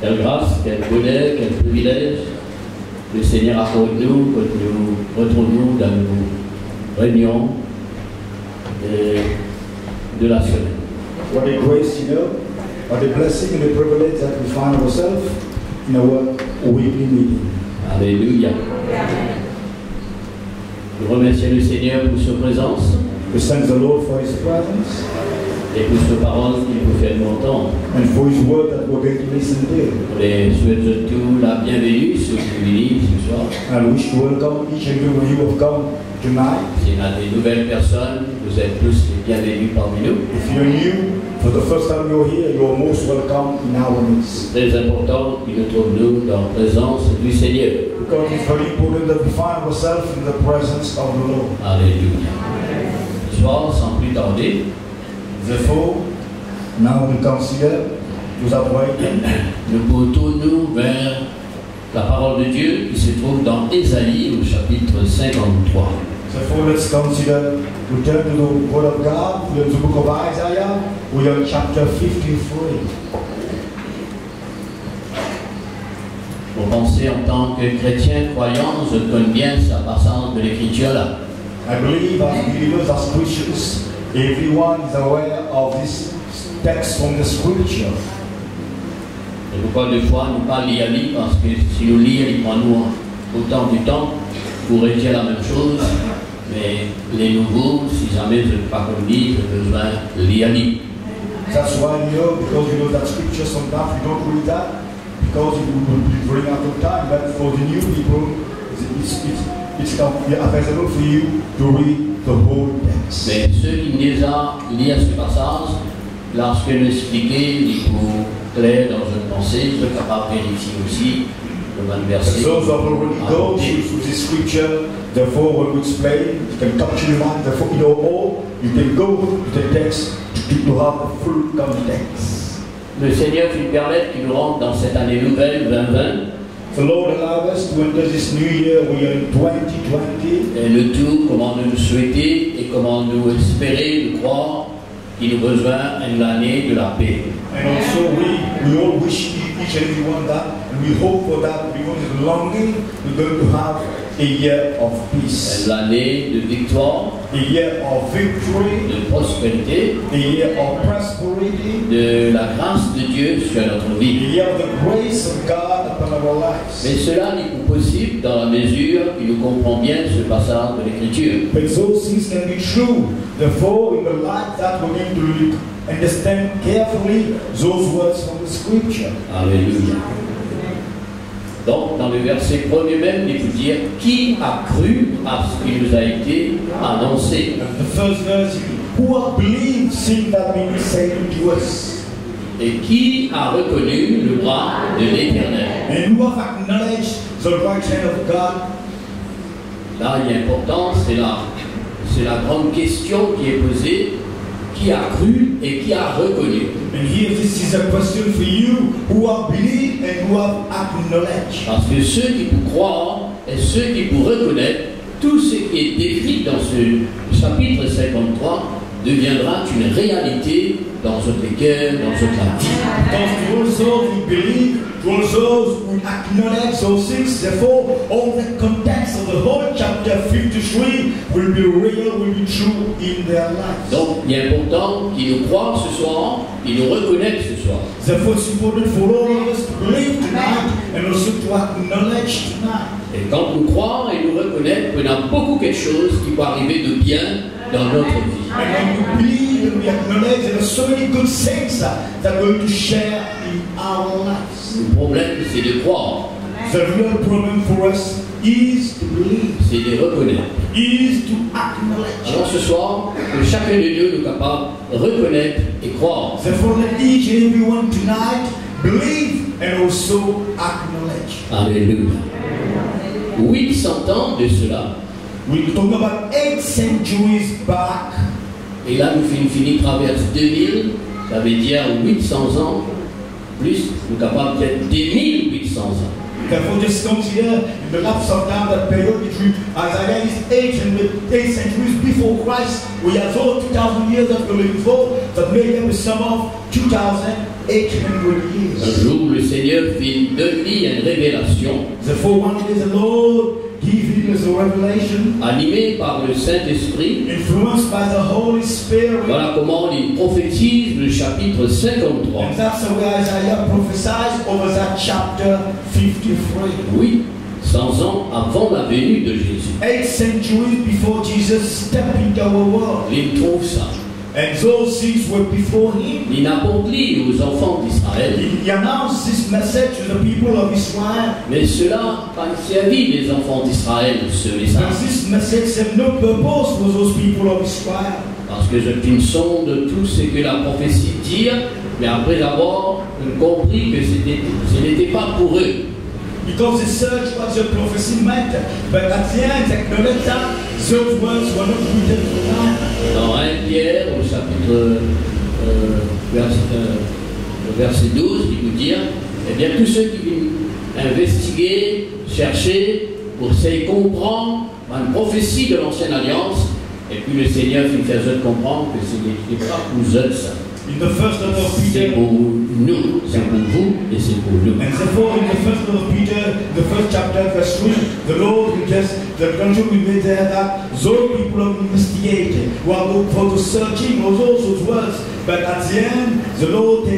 Quelle grâce, quel bonheur, quel privilège le Seigneur accorde nous quand nous retrouvons dans nos réunions de la semaine. What a grace, you know, what a blessing and a privilege that we find ourselves in our weekly meeting. Alléluia. Nous remercions le Seigneur pour sa présence We thank the Lord for His presence et pour sa parole qu'il nous fait entendre. and for His word that we're going to listen to. On les souhaite tous la bienvenue sur ce midi ce soir. I wish to welcome each and every one you have come tonight. S'il y a des nouvelles personnes, vous êtes tous les bienvenus parmi nous. If you're new, for the first time you're here, you're most welcome in our midst. C'est très important qu'il nous trouve dans la présence du Seigneur. Because it's very important that we find ourselves in the presence of the Lord. Alléluia. Ce soir, sans plus tarder, Therefore, now we consider, nous avons nous portons-nous vers la parole de Dieu qui se trouve dans Ésaïe au chapitre 53. Therefore, let's consider, we turn to the Word of God, we are in the book of Isaiah, we are in chapter 53. Pour penser en tant que chrétien croyant, je connais bien sa passage de l'écriture là. I believe as believers, as Christians, everyone is aware of this text from the scripture. Et pourquoi deux fois nous pas lire parce que si nous lisons, il prend nous autant du temps pour rédiger la même chose. Mais les nouveaux, si jamais je ne pas qu'on lit, j'ai besoin de lire. That's why you know, because you know that scripture sometimes we don't read that because it will be running out of time. But for the new people, it's available for you to read the whole text. Mais ceux qui déjà lire ce passage, lorsque nous expliquons, il faut clair dans une pensée, je suis capable de vérifier aussi le même verset. Those who have already gone through the scripture, therefore when we explain, you can capture your mind, therefore you know all, you can go to the text to have the full context. Le Seigneur nous permet qu'il nous rentre dans cette année nouvelle 2020. The Lord allow us to enter this new year, we are in 2020. Et le tout, comment nous souhaiter et comment nous espérer, nous croire qu'il nous a besoin d'une année de la paix. And also we all wish each and every one that, and we hope for that, because it's longing, we're going to have a year of peace. L'année de victoire, A year of victory, de prospérité, a year of prosperity, de la grâce de Dieu sur notre a vie. year of the grace of God upon our lives. Mais cela n'est pas possible dans la mesure que nous comprenons bien ce passage de l'Écriture. But those things can be true. Therefore, in the light that we're going to understand carefully those words from the scripture. Alléluia. Donc, dans le verset premier même, il faut dire qui a cru à ce qui nous a été annoncé. And the first verse, who have believed things that may be said to us, Et qui a reconnu le bras de l'Éternel. and who have acknowledged the right hand of God. Là, il est important, c'est la grande question qui est posée. Qui a cru et qui a reconnu. And here, this is a question for you who have believed and who have acknowledged. Parce que ceux qui pour croire et ceux qui pour reconnaître, tout ce qui est décrit dans ce chapitre 53 deviendra une réalité dans notre cœur, dans notre vie. Because to all those who believe, to all those who acknowledge those things, therefore, all the context of the whole chapter 53 will be real, will be true in their lives. Donc, il est important qu'ils nous croient ce soir, qu'ils nous reconnaissent ce soir. Therefore, it's important for all of us to believe tonight and also to acknowledge tonight. Et quand nous croire et nous reconnaître, il y a beaucoup quelque chose qui peut arriver de bien dans notre vie. And when we believe and we acknowledge, there are so many good things that are going to share in our lives. Le problème, c'est de croire, The real problem for us is to believe, c'est de reconnaître. is to acknowledge. Alors ce soir, que chacun de nous soit capable de reconnaître et croire. Therefore, let each and every one tonight believe and also acknowledge. Alléluia. 800 ans de cela. We talk about 8 centuries back. Et là, nous finissons traverse 2000, ça veut dire 800 ans, plus, nous sommes capables d'être des 1800 ans. Therefore, just consider in the lapse of time that period between Isaiah is 8 centuries before Christ we have those 2,000 years that we're living for, that make up a sum of 2,800 years. Un jour, le Seigneur donne-lui une révélation. Therefore, one day the Lord gave us a revelation, animé par le Saint-Esprit. influenced by the Holy Spirit. Voilà comment il prophétise le chapitre 53. And that's the way Isaiah prophesies over that chapter 53. Oui, 100 ans avant la venue de Jésus. 8 centuries before Jesus stepped into our world. Il trouve ça. And those things were before him. Il n'apporte-lui aux enfants d'Israël. He announced this message to the people of Israel. Mais cela n'a pas servi les enfants d'Israël, ce message. But this message served no purpose for those people of Israel. Parce que ils sondent tout ce que la prophétie dit, mais après avoir compris que ce n'était pas pour eux. Because they searched what the prophecy meant, but at the end they acknowledged that those words were not written for them. Dans 1 Pierre, au chapitre verset 12, il vous dit, eh bien tous ceux qui viennent investiguer, chercher, pour essayer de comprendre une prophétie de l'ancienne alliance, et puis le Seigneur nous fait comprendre que ce n'est pas pour eux ça. In the first letter of C'est Peter, pour nous, c'est pour vous et c'est pour nous. and therefore in the first letter of Peter, the first chapter, verse 3, the Lord will just, the conjunction will be there that those people are investigating, who are looking for the searching of those words, but at the end, the Lord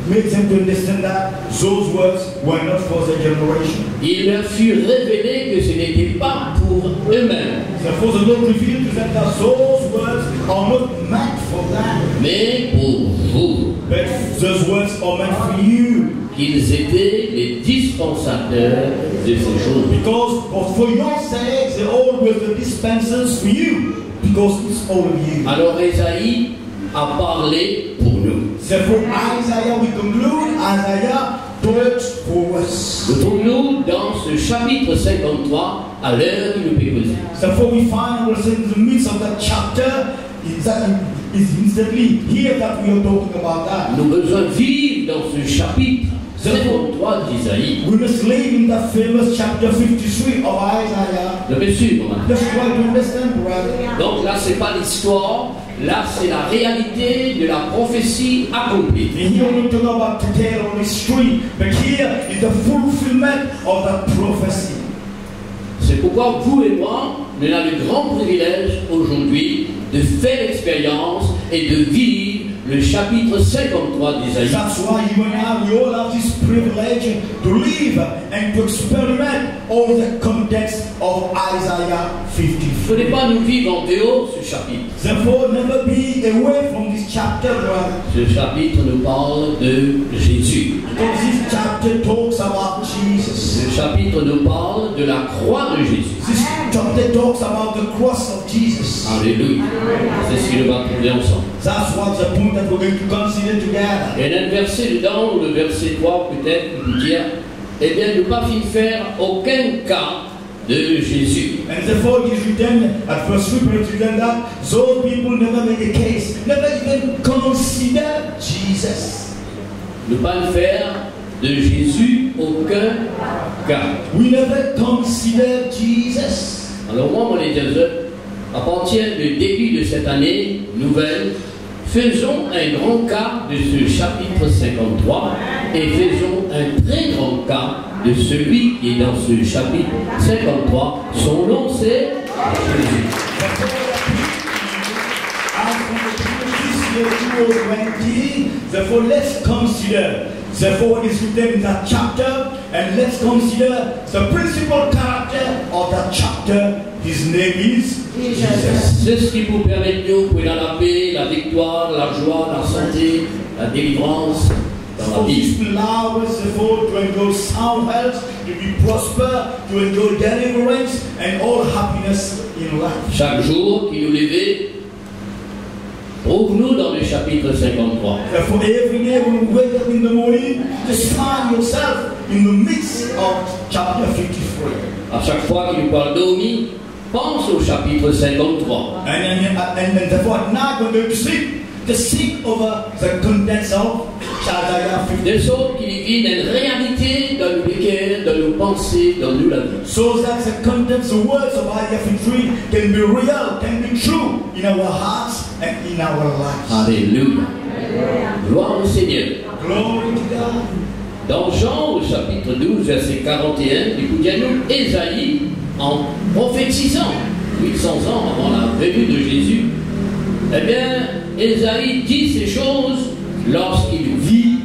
makes them to understand that those words were not for their generation. Il leur fut révélé que ce n'était pas pour eux-mêmes, Therefore the Lord revealed to them that those words are not meant for them, mais pour vous, but those words are meant for you. qu'ils étaient les dispensateurs de ces choses. Because for your sake, they all were the dispensers for you, because it's all of you. Alors Ésaïe a parlé pour nous. Therefore, Isaiah, we conclude, Isaiah talks for us. Retrouvons-nous dans ce chapitre 53 à l'heure qui nous est causée. Therefore, we find ourselves in the midst of that chapter. It's instantly here that we are talking about that. Nous avons besoin de vivre dans ce chapitre 53 d'Isaïe. We must live in that famous chapter 53 of Isaiah. Vous avez su, comment? Let's try to understand, brother. Donc là, ce n'est pas l'histoire, là, c'est la réalité de la prophétie accomplie. And here we talk about the tale of history, but here is the fulfillment of that prophecy. C'est pourquoi vous et moi, nous avons le grand privilège aujourd'hui de faire l'expérience et de vivre le chapitre 53 d'Isaïe. That's why you and I, we all have this privilege to live and to experiment all the contents of Isaiah 50. Il ne faut pas nous vivre en dehors de ce chapitre. Therefore, never be away from this chapter, brother. Ce chapitre nous parle de Jésus. Because this chapter talks about Jesus. Ce chapitre nous parle de la croix de Jésus. This chapter talks about the cross of Jesus. Alléluia. C'est ce que nous va trouver ensemble. That's what's the point that we're going to consider together. Il y a un verset dedans, ou le verset 3 peut-être, qui nous dit, eh bien, ne pas faire aucun cas de Jésus. And therefore it is written at verse 3, it is written that those people never made a case, never even consider Jesus. Ne pas faire de Jésus aucun cas. We never consider Jesus. Alors moi, mon Édiateur, à partir du début de cette année nouvelle, faisons un grand cas de ce chapitre 53 et faisons un très grand cas de celui qui est dans ce chapitre 53. Son nom c'est Jésus. Therefore, let's consider. Therefore, it is written in that chapter, and let's consider the principal character of that chapter. His name is Jesus. C'est ce qui vous permet de nous, dans la paix, la victoire, la joie, la santé, la délivrance dans la vie. This will allow us, therefore, to enjoy sound health, to be prosper, to enjoy deliverance, and all happiness in life. Chaque jour qui nous lève, trouve-nous dans le chapitre 53. Therefore, every day when you wake up in the morning, just find yourself in the midst of chapter 53. À chaque fois qu'il nous parle d'Omi, pense au chapitre 53. And therefore, at night when you sleep, just think over the contents of Isaiah 50. De sorte qu'il vit une réalité dans nos cœurs, dans nos pensées, dans nos la vie. So that the contents, the words of Isaiah 53 can be real, can be true in our hearts and in our lives. Alléluia. Gloire au Seigneur. Glory to God. Dans Jean, au chapitre 12, verset 41, écoutez-nous, Ésaïe, en prophétisant 800 ans avant la venue de Jésus, eh bien, Ésaïe dit ces choses lorsqu'il vit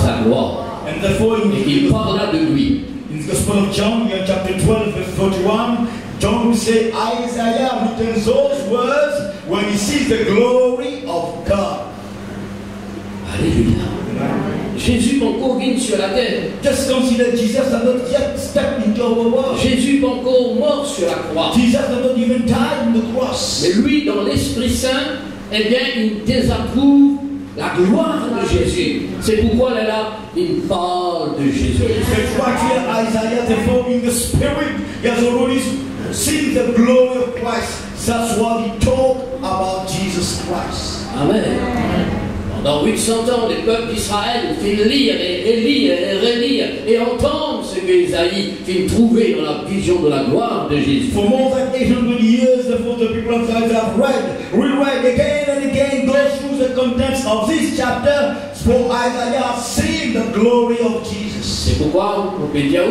sa gloire. And therefore, Et qu'il parla de lui. in the Gospel of John, in chapter 12, verse 41, John will say, Isaiah written those words when he sees the glory of God. Alléluia. Jésus encore vient sur la terre. Just consider Jesus has not yet stepped into our world. Jésus encore mort sur la croix. Jesus has not even died on the cross. Mais lui, dans l'Esprit Saint, eh bien, il désapprouve la gloire de Jésus. C'est pourquoi là, il parle de Jésus. That's right here, Isaiah, therefore, in the spirit, he has already seen the glory of Christ. That's why he talked about Jesus Christ. Amen. Pendant 800 ans, les peuples d'Israël fit lire et lire et relire et entendre ce que Isaïe fit trouver dans la vision de la gloire de Jésus. For more than 800 years, therefore, the people of Israel have reread again and again, go through the contents of this chapter, for Isaiah seeing the glory of Jesus. C'est pourquoi, on peut dire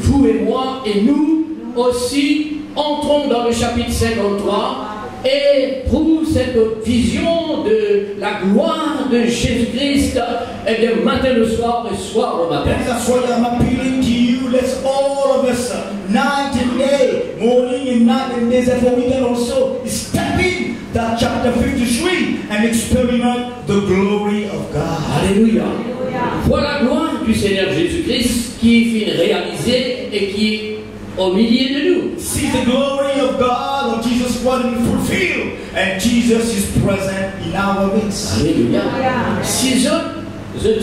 vous et moi et nous aussi entrons dans le chapitre 53 et pour cette vision de la gloire de Jésus-Christ, eh bien, matin le soir et soir au matin. And that's why I'm appealing to you. Let's all of us, night and day, morning and night and day, therefore we can also step in that chapter 53 and experiment the glory of God. Alléluia. Voilà la gloire du Seigneur Jésus-Christ qui finit réalisée et qui est au milieu de nous. See the glory of God, of Jesus Christ fulfilled, and Jesus is present in our midst. Alléluia. Si je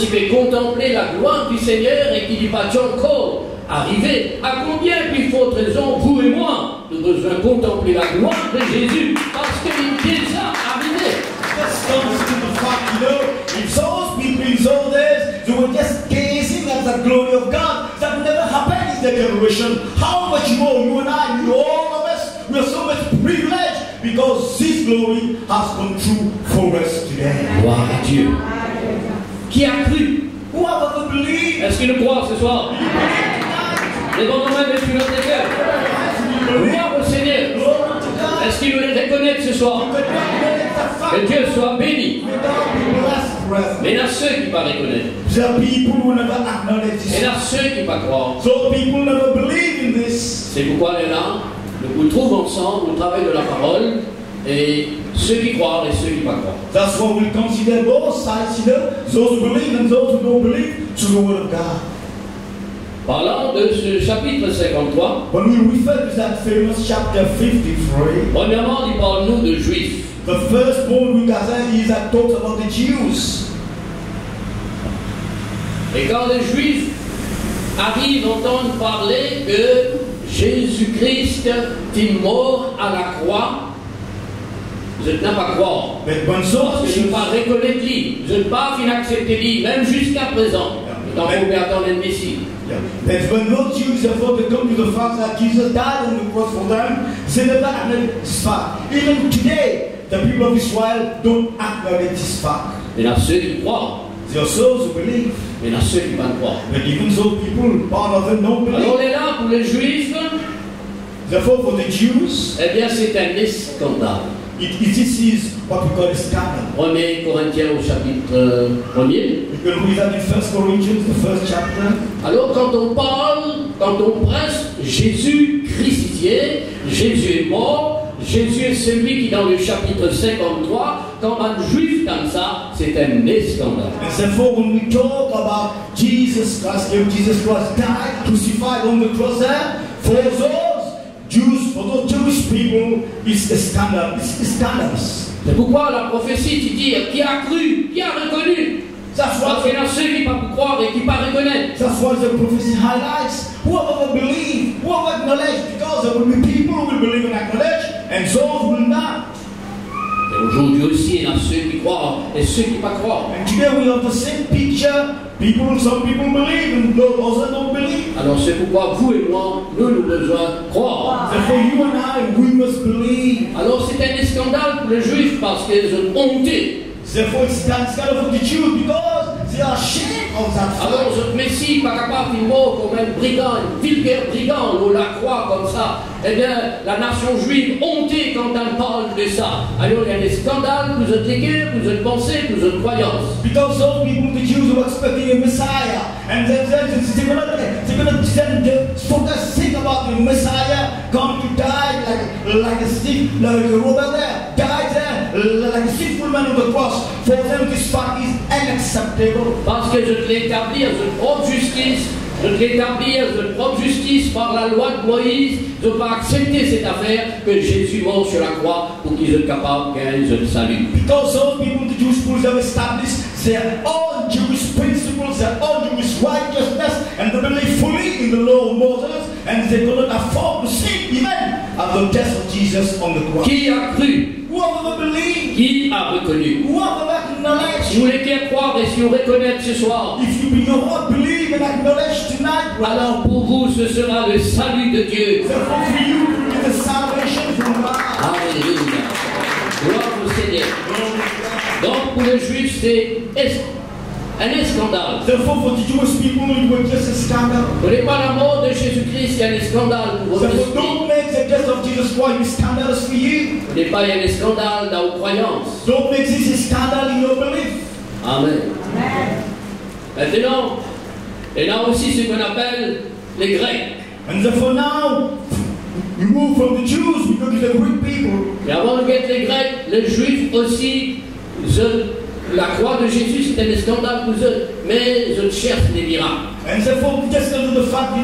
peux contempler la gloire du Seigneur et qu'il n'y va encore arriver, à combien plus forte raison, vous et moi, nous devons contempler la gloire de Jésus parce qu'il est déjà arrivé. This comes to the fact, you know, if those people in those days, they were just gazing at the glory of God, that never happened in their generation. How much more you and I, you, all of us, we are so much privileged because this glory has come true for us today. Gloire à Dieu. Qui a cru? Who have ever believed? Est-ce qu'il nous croit ce soir? Levons nos mains depuis notre cœur. Gloire au Seigneur. Glory to God. Est-ce qu'il nous les reconnaît ce soir? Que Dieu soit béni. Mais il y a ceux qui ne pas reconnaître. There are people who never acknowledge Et il y this. a ceux qui ne pas croire. So people never believe in this. C'est pourquoi elle est là. Nous nous trouvons ensemble, nous travaillons de la parole. Et ceux qui croient et ceux qui ne pas croient. That's why we consider both sides here, those who believe and those who don't believe, to the word of God. Parlant de ce chapitre 53, When we refer to that famous chapter 53, premièrement, il parle-nous de juifs. the first point we gather is that talks about the Jews. Et quand les juifs arrivent à entendre parler que Jésus-Christ est mort à la croix, je ne peux pas croire. But when Parce those que je ne Jews, peux pas reconnaître lui. Je ne peux pas accepter lui, même jusqu'à présent. Dans le attendre le Messie. but when those Jews therefore they come to the fact that Jesus died on the cross for them, they never acknowledge this fact. Even today, the people of Israel don't acknowledge this fact. Il y en a ceux qui croient, There are those who believe, mais il y en a ceux qui ne croient. but even those people, part of them don't Alors believe. on est là pour les juifs, Therefore, for the Jews, eh bien c'est un scandale. this is what we call a scandal. 1 Corinthiens au chapitre 1er. You can read that in 1 Corinthians, the first chapter. Alors quand on parle, quand on presse Jésus crucifié, Jésus est mort, Jésus est celui qui dans le chapitre 53, quand un juif comme ça, c'est un scandale. And therefore, when we talk about Jesus Christ, if Jesus Christ died, crucified on the cross there, for those Jews, for those Jewish people, it's a scandal. It's scandalous. C'est pourquoi la prophétie qui dit qui a cru, qui a reconnu. That's Parce qu'il y why, en a ceux qui ne peuvent pas croire et qui ne peuvent pas reconnaître. that's why the prophecy highlights whoever believe, whoever acknowledge, because there will be people who will believe and acknowledge, and those who will not. Et aujourd'hui aussi, il y Il y a ceux qui croient et ceux qui ne pas croient. And today we have the same picture. Some people believe and others don't believe. Alors c'est pourquoi vous et moi, nous avons besoin de croire. Therefore you and I, we must believe. Alors c'est un scandale pour les Juifs parce qu'ils ont honté. Therefore it's scandal for the Jews because they are ashamed of that fact. Alors notre Messie pas capable de mort comme un brigand, un vulgaire brigand, on la croit comme ça. Eh bien, la nation juive hontée quand elle parle de ça. Alors il y a des scandales, vous êtes guerres, vous êtes pensées, vous êtes croyances. Because those people, the Jews, were expecting a Messiah, and they're going to focus, think about the Messiah come to die like a stick, like a robber there, died there like a sinful man on the cross. For them, this fact is unacceptable. Parce que je te l'établir de propre justice, de l'établir de propre justice par la loi de Moïse, de ne pas accepter cette affaire que Jésus mort sur la croix pour qu'ils soient capables qu'ils le salut. Because those people, the Jewish schools have established their own Jewish principles, their own Jewish righteousness, and they believe fully in the law of Moses, and they cannot afford to sin even at the death of Jesus on the cross. Qui a cru? Whoever believed, Qui a reconnu? whoever acknowledged. Si vous voulez croire et si vous reconnaître ce soir, If you in your heart believe and acknowledge tonight, alors pour vous ce sera le salut de Dieu. therefore for you it is the salvation from God. Alléluia. Gloire au Seigneur. Donc pour les Juifs c'est un scandale. Therefore for the Jewish people it was just a scandal. Vous n'avez pas la mort de Jésus-Christ, il y a un scandale pour votre Therefore esprit. don't make the death of Jesus Christ be scandalous for you. Vous n'avez pas il y a un scandale dans vos croyances. Don't make this a scandal in your belief. Amen. Maintenant, il y a aussi ce qu'on appelle les Grecs. And therefore now we move from the Jews, we go to the Greek people. Et avant de mettre les Grecs, les Juifs aussi, la croix de Jésus c'est un scandale pour eux, mais je cherche des miracles. And therefore, just to the fact,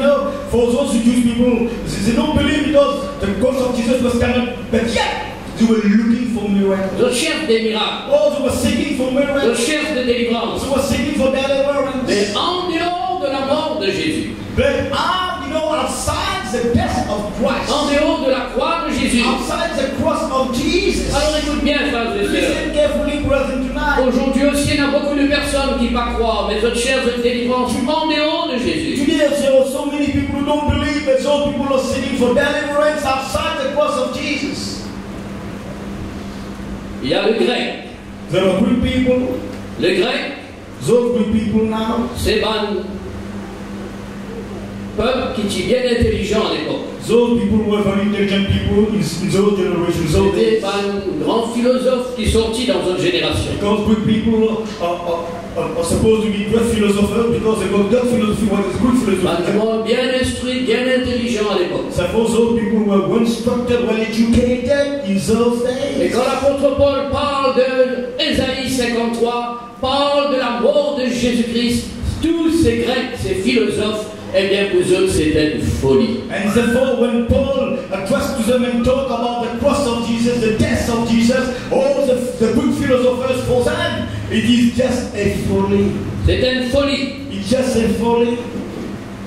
for those Jewish people, they don't believe because the cross of Jesus was scandal, but yet they were looking for miracles. Je cherche des miracles. Oh, they were seeking for Je miracles. cherche des délivrances. They were seeking for deliverance. Mais en dehors de la mort de Jésus, But outside the death of Christ, en dehors de la croix de Jésus. outside the cross of Jesus, Alors écoute bien, frères et sœurs. listen carefully, brethren, tonight. Aujourd'hui aussi, il y a beaucoup de personnes qui ne pas croient, mais je cherche une délivrance en dehors de Jésus. Today, there are so many people who don't believe, but some people are seeking for deliverance outside the cross of Jesus. Il y a le grec. There are Greek people, Le grec, those Greek people now, c'est un peuple qui était bien intelligent à l'époque. those people were very intelligent people in those generations. Those C'était days. un grand philosophe qui sortit dans une génération. Because Greek people are supposed to be great philosophers because they got that philosophy, what is good Un philosophy. monde bien instruit, bien intelligent à l'époque. Suppose those people were well instructed, well educated in those Et days. quand l'apôtre Paul parle de Ésaïe 53, parle de la mort de Jésus-Christ, tous ces Grecs, ces philosophes, eh bien pour eux c'était une folie. And therefore, when Paul addressed to them and talked about the cross of Jesus, the death of Jesus, all the Greek philosophers for them, it is just a folly. C'était une folie. It's just a folly.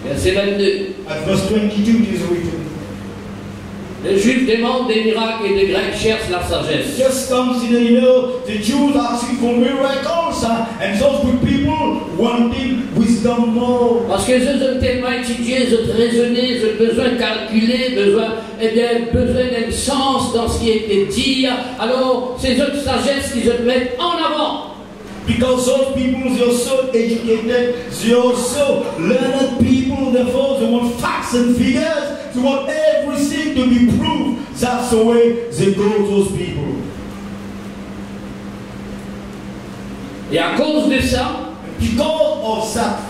Verset 22. At verse 22 it is written. Les Juifs demandent des miracles et les Grecs cherchent la sagesse. Just consider, the Jews asking for miracles, and those good people wanting wisdom more. Parce que eux ont tellement étudié, ils ont raisonné, ils ont besoin de calculer, besoin d'un sens dans ce qui a été dit. Alors, c'est autres sagesses qu'ils ont mettre en avant. Because those people, they are so educated, they are so learned people, therefore they want facts and figures, they want everything to be proved. That's the way they go, those people. Et à cause de ça, Because of that,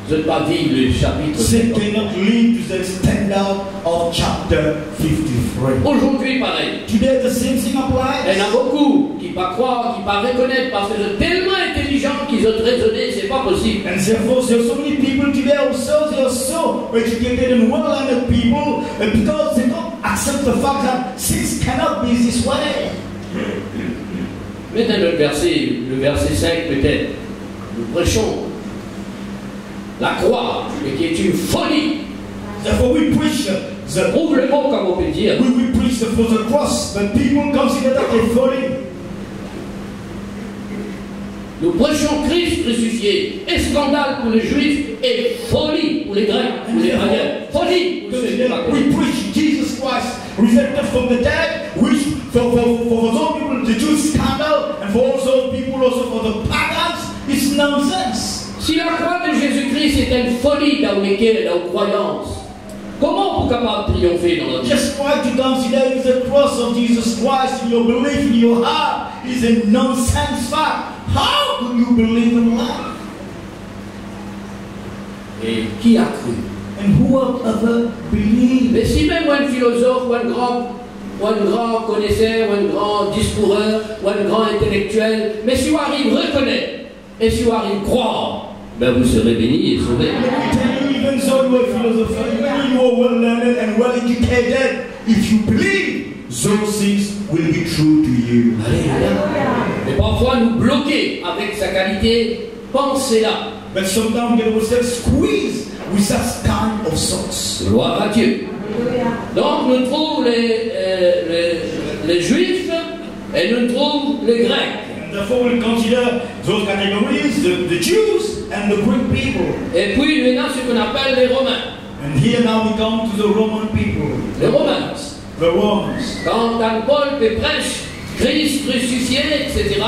je ne vais pas vivre le chapitre they 50. cannot live to the standard of chapter 53. Aujourd'hui, pareil. Today the same thing Il y applies. en a beaucoup qui ne pas croire, qui ne pas reconnaître, parce que sont tellement intelligents qu'ils ont raisonné, c'est pas possible. And therefore there are so many people today also, they are so educated and well-learned people, and because they don't accept the fact that things cannot be this way. Maintenant, le verset 5 peut-être, nous prêchons la croix, et qui est une folie. Therefore we preach the Trouve le mot comme on peut dire. we preach for the cross, but people consider that a folly. Nous prêchons Christ crucifié, et scandale pour les Juifs, et folie pour les Grecs, pour les païens. Folie pour ceux qui ne croient pas. We preach Jesus Christ, resurrected from the dead, which for those people, the Jews scandal, and for also people, also for the pagans, it's nonsense. Si la croix de Jésus-Christ est une folie dans lesquelles nos croyances, comment vous capable de triompher dans notre vie? Just try to consider the cross of Jesus Christ in your belief, in your heart, is a nonsense fact. How could you believe in life? Et qui a cru? And who have ever believed? Mais si même un philosophe ou un grand connaisseur, ou un grand discoureur, ou un grand intellectuel, mais si vous arrivez à reconnaître, et si vous arrivez à croire, ben vous serez bénis et sauvés. Even so, you are a philosopher, even you are well learned and well educated. If you believe, those things will be true to you. Alléluia. Mais parfois nous bloquer avec sa qualité, pensez-là. But sometimes we get ourselves squeezed with that kind of thoughts. Gloire à Dieu. Donc nous trouvons les Juifs et nous trouvons les Grecs. And therefore we'll consider those categories, the Jews and the Greek people. Et puis maintenant ce qu'on appelle les Romains. And here now we come to the Roman people. Les Romains. The Romans. Quand Paul prêche Christ crucifié, etc.,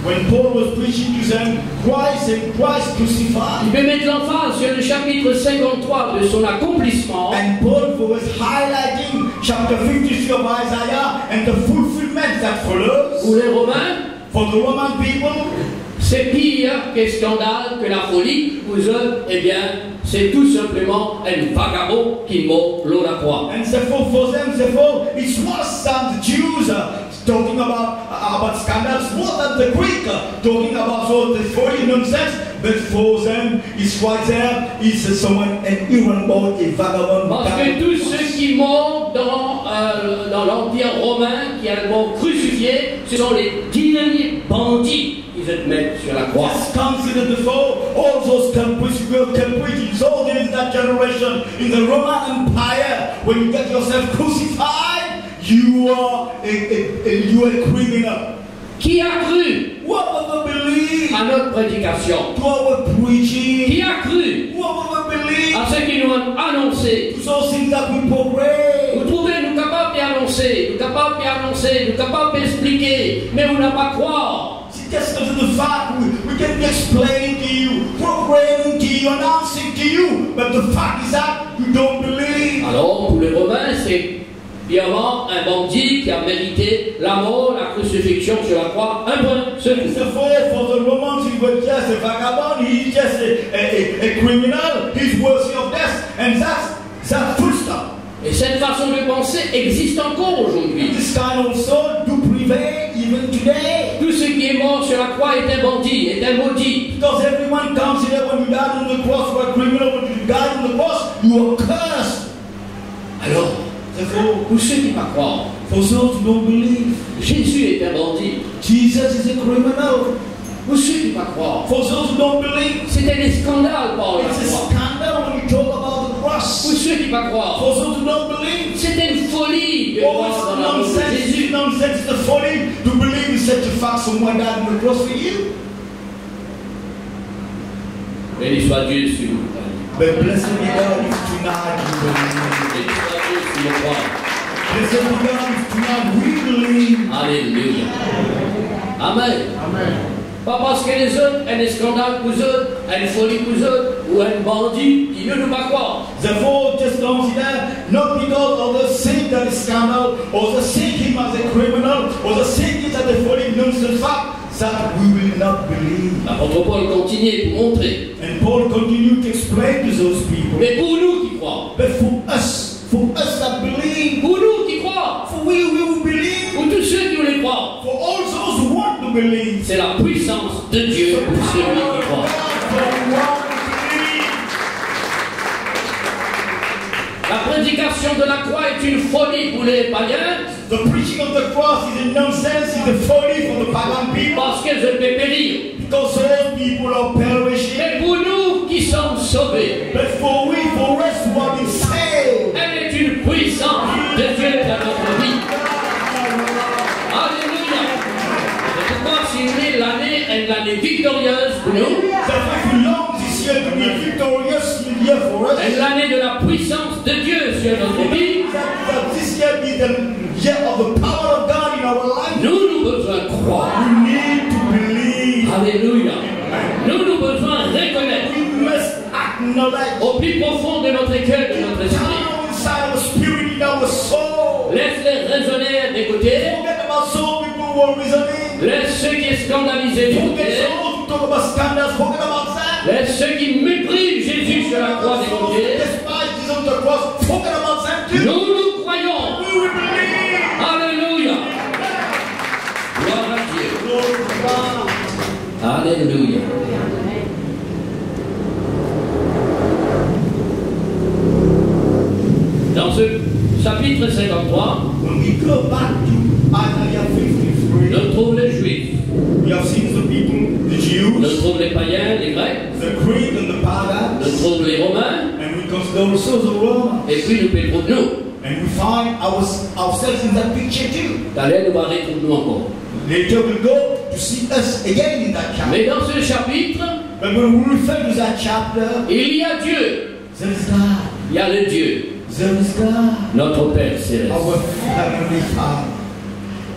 When Paul was preaching to them Christ and Christ crucified, il peut mettre l'emphase sur le chapitre 53 de son accomplissement. and Paul was highlighting chapter 53 of Isaiah and the fulfillment that follows. Pour les Romains, For the Roman people, c'est pire que scandale, que la folie. Pour eux, eh bien, c'est tout simplement un vagabond qui mord l'eau la croix. and therefore for them, therefore it's worse than the Jews talking about scandals, more than the Greek talking about all the folly nonsense. But for them, it's right there. It's someone, an errant boy, a vagabond. Parce que tous ceux qui montent dans l'Empire romain, qui ont mort crucifié, ce sont les derniers bandits qui se mettent sur la croix. Just consider before all those culprits, in all in that generation, in the Roman Empire, when you get yourself crucified, you are a criminal. Qui a cru Whoever believes à notre prédication? to our preaching, Qui a cru whoever believes à ce qu'ils nous ont annoncé? to those things that we proclaim. Vous trouvez nous capables d'annoncer, nous capables d'annoncer, nous capables d'expliquer, mais vous n'avez pas croire. See, just because of the fact we can explain to you, proclaiming to you, announcing to you, but the fact is that you don't believe. Alors, pour les Romains, c'est évidemment un bandit qui a mérité la mort, la crucifixion sur la croix, un point, c'est tout. Therefore, for the Romans, he was just a vagabond, he's just a criminal, he's worthy of death, and that's full stop. Et cette façon de penser existe encore aujourd'hui. This kind of thought do prevail even today. Tout ce qui est mort sur la croix est un bandit, est un maudit. Because everyone considers when you died on the cross, you are a criminal, when you died on the cross, you are cursed. Alors, Therefore, pour ceux qui ne pas croire, for those who don't believe, Jésus est un bandit. Jesus is a criminal. Pour ceux qui ne pas croire, For those who don't believe, c'est un scandale par la it's a croix. scandal when you talk about the Pour cross. ceux qui ne pas croire, For those who don't believe, c'est une folie de oh, croire it's dans la mort de nonsense, Jésus. it's nonsense, it's a folly to believe in such a fact someone died on the cross for you. Béni soit Dieu si vous croyez. But blessed be God if tonight you believe. Béni soit Dieu si vous croyez. Blessed be God if tonight we believe. Alléluia. Amen. Amen. Pas parce que les autres, un scandale pour eux, une folie pour eux, ou un bandit qui ne nous pas croire. Therefore, just consider not because of the sin that is scandal, or the sin him as a criminal, or the sin is as a folly nonsense fact, that we will not believe. L'apôtre Paul continue pour montrer. And Paul continued to explain to those people. Mais pour nous qui croient, But for us that believe, pour nous qui croient, for we will believe, pour tous ceux qui veulent croire, for all those who want to believe. c'est la puissance de Dieu pour celui qui croit. La prédication de la croix est une folie pour les païens The preaching of the cross is a nonsense, is a folly for the pagan people, parce qu'elles peuvent périr. because those people are perishing. Mais pour nous qui sommes sauvés, But for us who have been saved, elle est une puissance de Dieu dans notre vie. Alléluia. C'est pourquoi si l'année est l'année année victorieuse pour nous. Et l'année de la puissance de Dieu sur notre vie. Nous avons besoin de croire. Alléluia. Nous avons besoin de reconnaître au plus profond de notre cœur, de notre esprit. Laisse-les raisonner des côtés. Laisse ceux qui est scandalisé des côtés. Laisse ceux qui méprisent Jésus sur la croix des côtés. Nous croyons. Alléluia. Gloire à Dieu. Alléluia. Dans ce chapitre 53, when we go back to Isaiah 53, on trouve les Juifs, we have seen the people, the on Jews, trouve les païens, les Grecs, the Greek and the on pagans, trouve les Romains, and we consider also the Romans. et puis nous pétrons nous. And we find ourselves in that picture too. D'aller nous barrer pour nous encore. Later we'll go to see us again in that chapter. Mais dans ce chapitre, But when we refer to that chapter, il y a Dieu. there is God. Il y a le Dieu, There is God. notre Père céleste. Our Heavenly Father.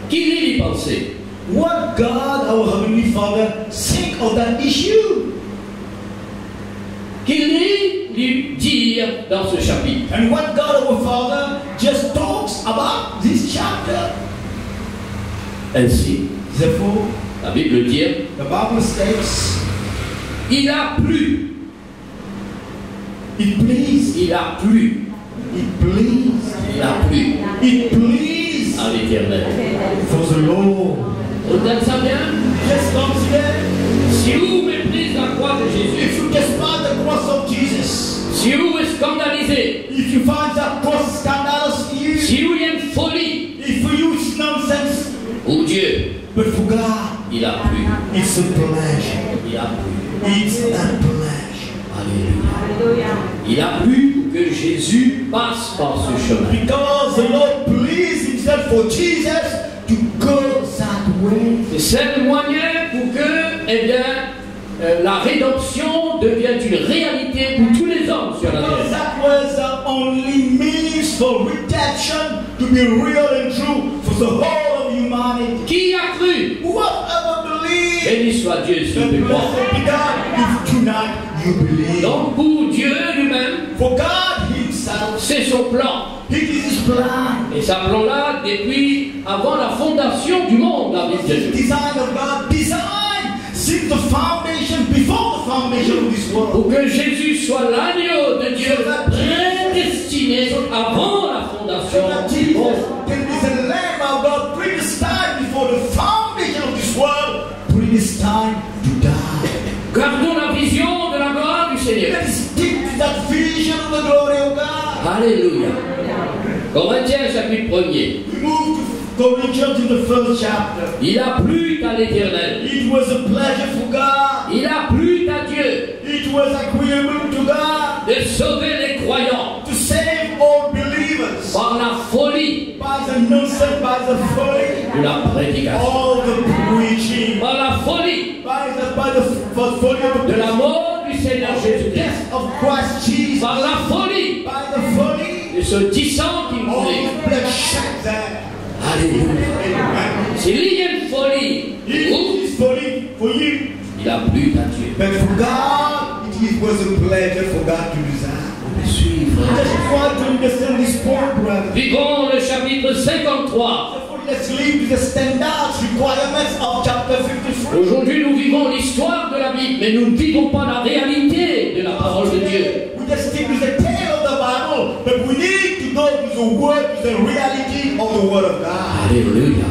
Qui lui y pensait? What God, our Heavenly Father, think of that issue? Qu'il lui dire dans ce chapitre. And what God, our Father, just talks about this chapter. Ainsi, Therefore, la Bible dit, the Bible states, il a plu, it pleased, il a plu, it pleased, il a plu it pleased à l'Éternel. for the Lord. Vous entendez ça bien? Just consider, Si vous méprisez la croix de Jésus, if you despise the cross of Jesus, si vous êtes scandalisé, if you find that cross scandalous for you, si vous y a une folie, if for you it's nonsense, pour Dieu, but for God, il a plu, it's a pleasure. il a plu. It's a pleasure. Alléluia. Il a plu que Jésus passe par ce chemin. Because the Lord pleased himself for Jesus to go that way. C'est le moyen pour que, eh bien, la rédemption devienne une réalité pour tous les hommes sur la Because terre. that was the only means for redemption to be real and true for the whole of humanity. Qui a cru? Whoever believes, Béni soit Dieu si the tu crois. blessed be God if tonight you believe. Donc pour Dieu lui-même, For God himself, c'est son plan. it is his plan. Et ce plan-là, depuis avant la fondation du monde, la Bible The dit. design of God, designed since the foundation, before the foundation of this world. Pour que Jésus soit l'agneau de Dieu prédestiné avant la So fondation that du Jesus monde. can be the Lamb of God, predestined before the foundation of this world, predestined to die. Gardons la vision de la gloire du Seigneur. Let's stick to that vision of the glory of God. Alléluia. Corinthiens chapitre 1er. We move to Corinthians in the first chapter. Il a plu à l'Éternel. It was a pleasure for God. Il a plu à Dieu It was agreeable to God de sauver les croyants to save all believers par la folie by the nonsense, by the folly, de la prédication, all the preaching, par la folie by the folly of de the la mort du Seigneur Jésus-Christ, death of Christ Jesus, par la folie by the folly, de ce tissant qui all voulait. the bloodshed there. Alléluia. Amen. S'il y a une folie, It is folly for you, il a plu à Dieu. but for God, it was a pleasure for God to do that. Suivre. Just try to understand this point, brother. Vivons le chapitre 53. Therefore, let's leave the standards requirements of chapter 53. Aujourd'hui, nous vivons l'histoire de la Bible, mais nous ne vivons pas la réalité de la parole de Dieu. We just stick to the tale of the Bible, but we need to go to the word, to the reality of the word of God. Alléluia.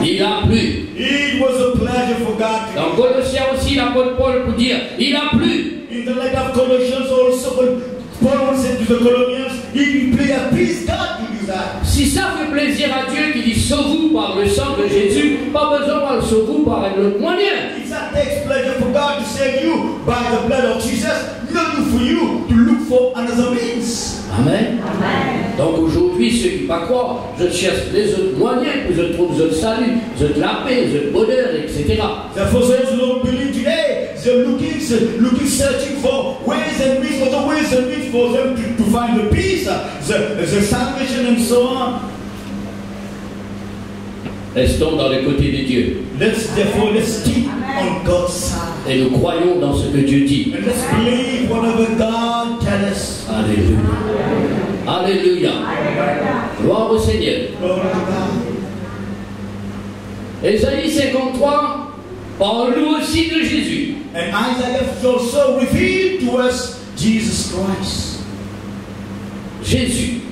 Il a plu. It was a pleasure for God to Dans Colossiens aussi, l'apôtre Paul peut dire, il a plu. in the letter of Colossians also, Paul said to the Colossians, it will please God to do that. Si ça fait plaisir à Dieu qui dit sauve-vous par le sang de Jésus, pas besoin de sauve-vous par un autre moyen. If that takes pleasure for God to save you by the blood of Jesus, no, you for you to look for another means. Amen. Donc aujourd'hui, ceux qui ne pas croire, je cherche les autres moyens, je trouve le salut, je la paix, le bonheur, etc. Therefore, those who don't believe today, they're looking, searching for ways and means, for the ways and means for them to find the peace, the salvation, and so on. Restons dans le côté de Dieu. Let's keep on God's side. Et nous croyons dans ce que Dieu dit. And let's believe whatever God tells us. Alléluia. Alléluia. Gloire au Seigneur. Glory to God. Ésaïe 53 parle nous aussi de Jésus. And Isaiah also revealed to us Jesus Christ. Jésus.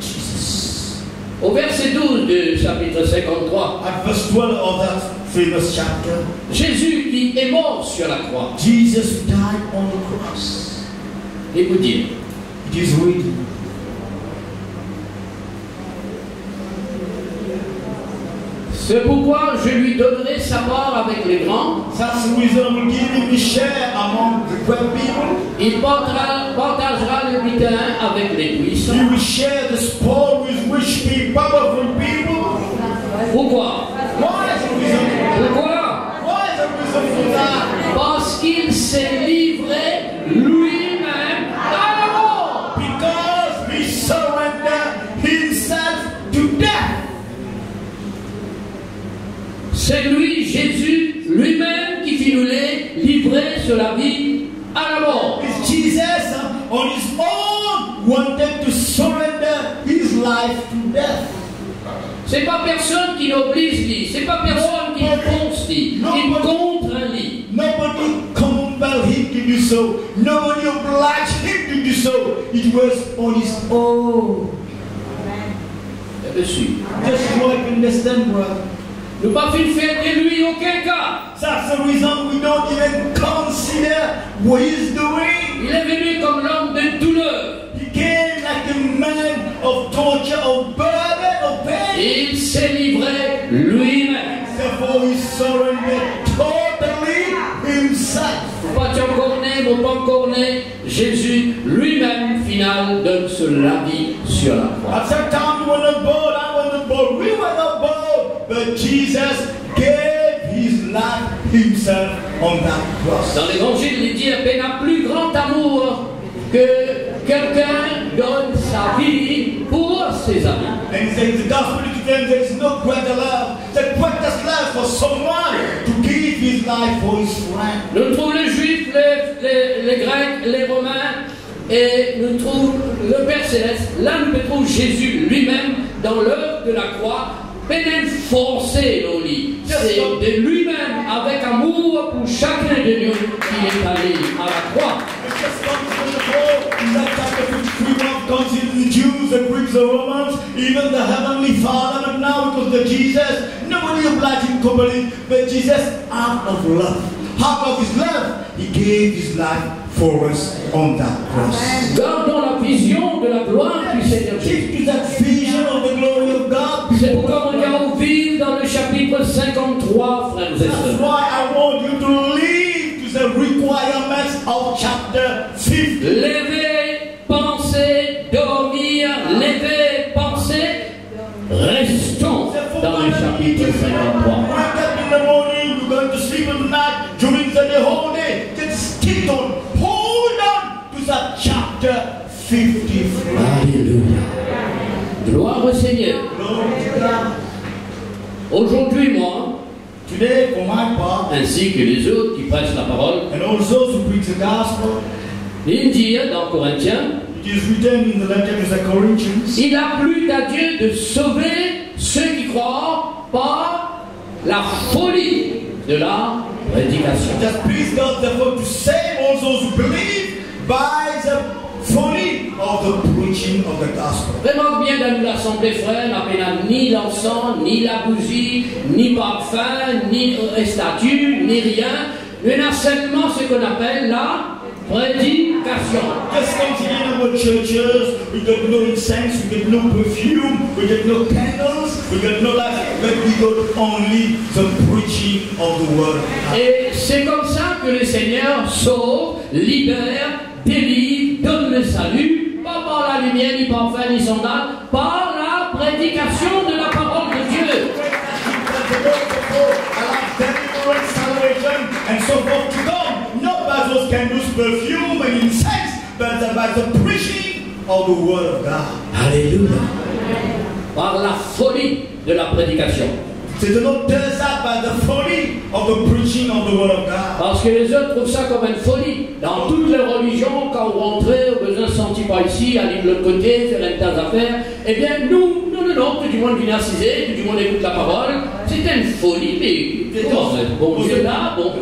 Jesus. Au verset 12 du chapitre 53, At verse 12 of that famous chapter, Jésus qui est mort sur la croix. Jesus died on the cross. Écoutez, It is written. c'est pourquoi je lui donnerai sa part avec les grands. That's the reason I will give him a share among the great people. Il partagera le butin avec les puissants. He will share the spoil with rich people, powerful people. Pourquoi? What is the reason? Pourquoi? What is the reason for that? Parce qu'il s'est livré lui-même à la mort. Because he surrendered himself to death. C'est lui, Jésus, lui-même qui fit nous les livrer sur la vie à la mort. It's Jesus on his own wanted to surrender his life to death. C'est pas personne qui l'oblige, lui. C'est pas personne qui le force, lui. Il contraint, lui. Nobody compelled him to do so. Nobody obliged him to do so. It was on his own. Dessus. Just so I can understand, brother. Nous pas fait faire de lui aucun cas. That's the reason we don't even consider what he's doing. Il est venu comme l'homme de douleur. He came like a man of torture, of burden, of pain. Il s'est livré lui-même. Therefore, he surrendered totally himself. Pas encore né, mon pas encore né. Jésus lui-même, final, donne la vie sur la croix. At that time, you were not born, I was not born, we were not born. But Jesus gave his life himself on that cross. Dans l'évangile, il dit qu'il n'a plus grand amour que quelqu'un donne sa vie pour ses amis. And he says, the gospel to them, there is no greater love. The greatest love for someone to give his life for his friend. Nous trouvons les Juifs, les Grecs, les Romains, et nous trouvons le Père Céleste. Là, nous trouvons Jésus lui-même dans l'œuvre de la croix. Pénètre forcé, Loli. C'est de lui-même, avec amour pour chacun de nous, qu'il est allé à la croix. The Jews, the Greeks, the Romans, even the Heavenly Father, but now because of Jesus, nobody obliged him to believe, but Jesus, out of love, out of his love, he gave his life for us on that cross. Gardons la vision de la gloire du Seigneur Jésus. Keep to that vision of the glory of God. C'est pourquoi on doit vivre dans le chapitre 53, frères et That's sœurs. why I want you to live to the requirements of chapter 50. Lever, penser, dormir, lever, penser. Restons dans le chapitre 53. Wake up in the morning, you're going to sleep at night, during the whole day. Just keep on, hold on to that chapter 53. Alléluia. Gloire au Seigneur. Glory to God. Aujourd'hui, moi, Today, for my part, ainsi que les autres qui prêchent la parole, and all those who preach the gospel, il dit dans Corinthiens, it is written in the letter to the Corinthians, il a plu à Dieu de sauver ceux qui croient par la folie de la prédication. it has pleased God therefore to save all those who believe by the folly of the preaching of the gospel. Vraiment bien dans l'assemblée, frère, n'a pas ni l'encens, ni la bougie, ni parfum, ni statue, ni rien. Mais on a seulement ce qu'on appelle la Prédication. Just consider in our churches, we got no incense, we got no perfume, we got no candles, we got no light, but we got only the preaching of the word. Et c'est comme ça que le Seigneur sauve, libère, délivre, donne le salut, pas par la lumière, ni par feu, ni sondage, par la prédication de la parole de Dieu. And so forth to come, not by those candles, perfume and incense, but by the preaching of the word of God. Alléluia. Par la folie de la prédication. C'est the Lord does that by the folly of the preaching of the word of God. Parce que les autres trouvent ça comme une folie. Dans toutes les religions, quand vous rentrez, vous besoin de sentir par ici, aller de l'autre côté, faire une tas d'affaires. Eh bien, nous, non, tout le monde vient assiser, tout le monde écoute la parole. C'est une folie, mais bon Dieu là, bon.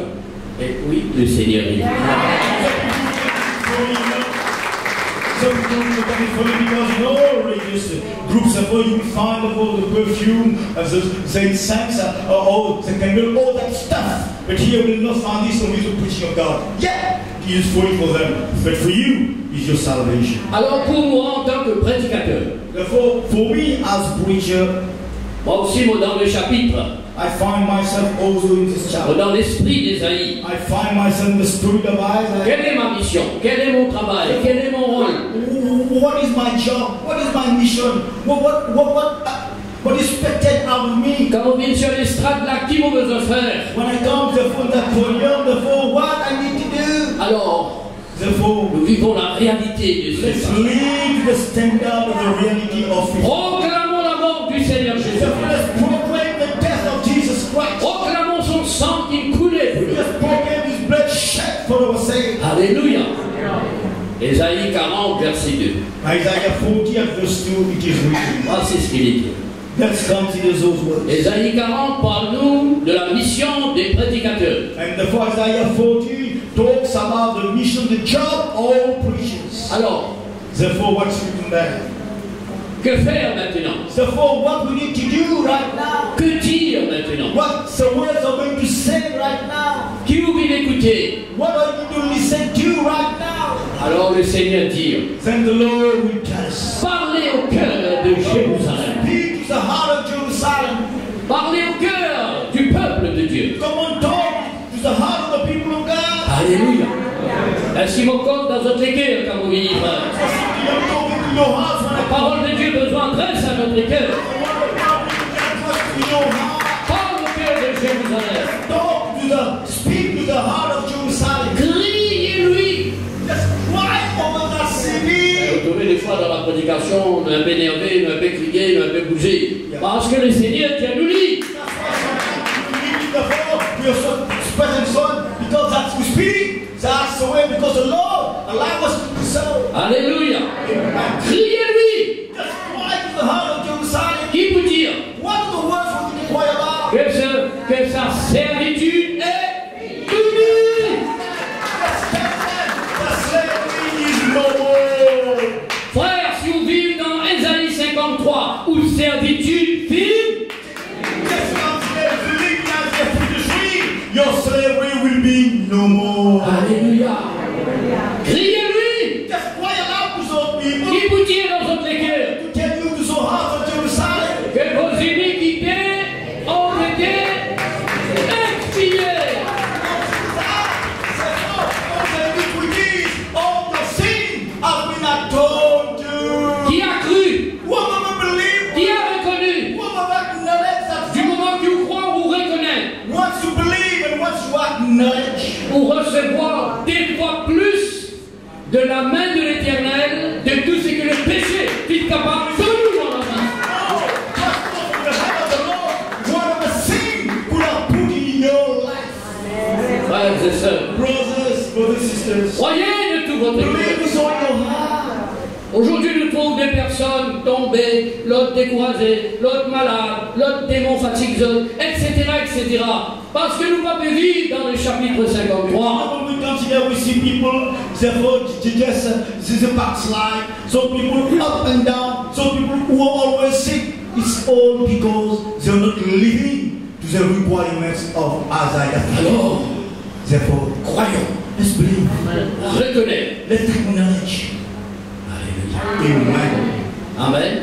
Et oui, le Seigneur est là. Some people look at it funny because in all religious groups of all you find all the perfume, the incense, all the candle, all that stuff. But here we will not find this only the preaching of God. Yeah, it is fully for them, but for you is your salvation. Alors pour moi en tant que prédicateur, therefore, for me as preacher, moi aussi dans le chapitre, I find myself also in this chapter. dans l'esprit d'Ésaïe. I find myself in the spirit of Isaiah. Quelle est ma mission? Quel est mon travail? Quel est mon rôle? What is my job? What is my mission? What is expected out of me? Quand on vient sur l'estrade là, qui m'a besoin de faire? When I come to the podium, therefore, what I need to do? Alors, therefore, nous vivons la réalité de let's ce live the standard of the reality of it. Proclamons la mort du Seigneur Jésus. Therefore, let's proclaim the death of Jesus Christ. Proclamons son sang qui coulait. Let's proclaim his blood shed for our sake. Alléluia. Ésaïe 40, verset 2. Isaiah 40 verse 2, it is written. Ah, c'est ce qu'il dit. Let's consider those words. Ésaïe 40 parle-nous de la mission des prédicateurs. And therefore Isaiah 40 talks about the mission, the job of all preachers. Alors, therefore what's written there? que faire maintenant? Therefore what we need to do right now? Que dire maintenant? What the words are going to say right now? Qui vous vient d'écouter? What are you going to listen to right now? Alors le Seigneur dit, then the Lord will tell us. parlez au cœur de Jérusalem. Speak to the heart of Jerusalem. Parlez au cœur du peuple de Dieu. Come on, talk to the heart of the people of God. Alléluia. Ainsi mon corps dans votre cœur quand vous venez, frère. La parole de Dieu besoin adresse à notre cœur. Parle au cœur de Jérusalem. Speak to the heart of Jerusalem. Criez-lui. Just cry over that city. Vous trouvez des fois dans la prédication, on est un peu énervé, on est un peu crié, on est un peu bougé. Parce que le Seigneur tient nous lit. Because that's we speak, that's the way, because the Lord allows us to do so. Alléluia. Criez-lui. Just cry to the heart of Jerusalem. Qui vous dire? What are the words we need to cry about? Que sa servitude est finie. The slavery is no more. Frère, si vous vivez dans Ésaïe 53, où servitude finie, your slavery will be no more. Alléluia. Criez-lui. Just cry aloud to those people. Qui vous dit dans votre cœur? To tell you to the heart of Jerusalem. Que vos iniquités ont été expiées. All the sin has been atoned to. Qui a cru? Whoever believes. Qui a reconnu? Whoever acknowledges that. Du moment que vous croyez, vous reconnaissez. Once you believe and once you acknowledge. Pour recevoir des fois plus de la main de l'Éternel, de tout ce que le péché est capable de nous dans la main. Frères et sœurs, brothers, sisters, croyez de tout votre cœur. Aujourd'hui, nous trouvons des personnes tombées, l'autre découragées, l'autre malade, l'autre démon fatigue, etc., etc. Parce que nous ne pouvons pas vivre dans le chapitre 53. When we consider, we see people, therefore, just a backslide. So people up and down. So people who are always sick. It's all because they're not living to the requirements of Isaiah. Alors, therefore, croyons. Let's believe. Reconnais. Let's acknowledge. Alléluia. Amen. Amen.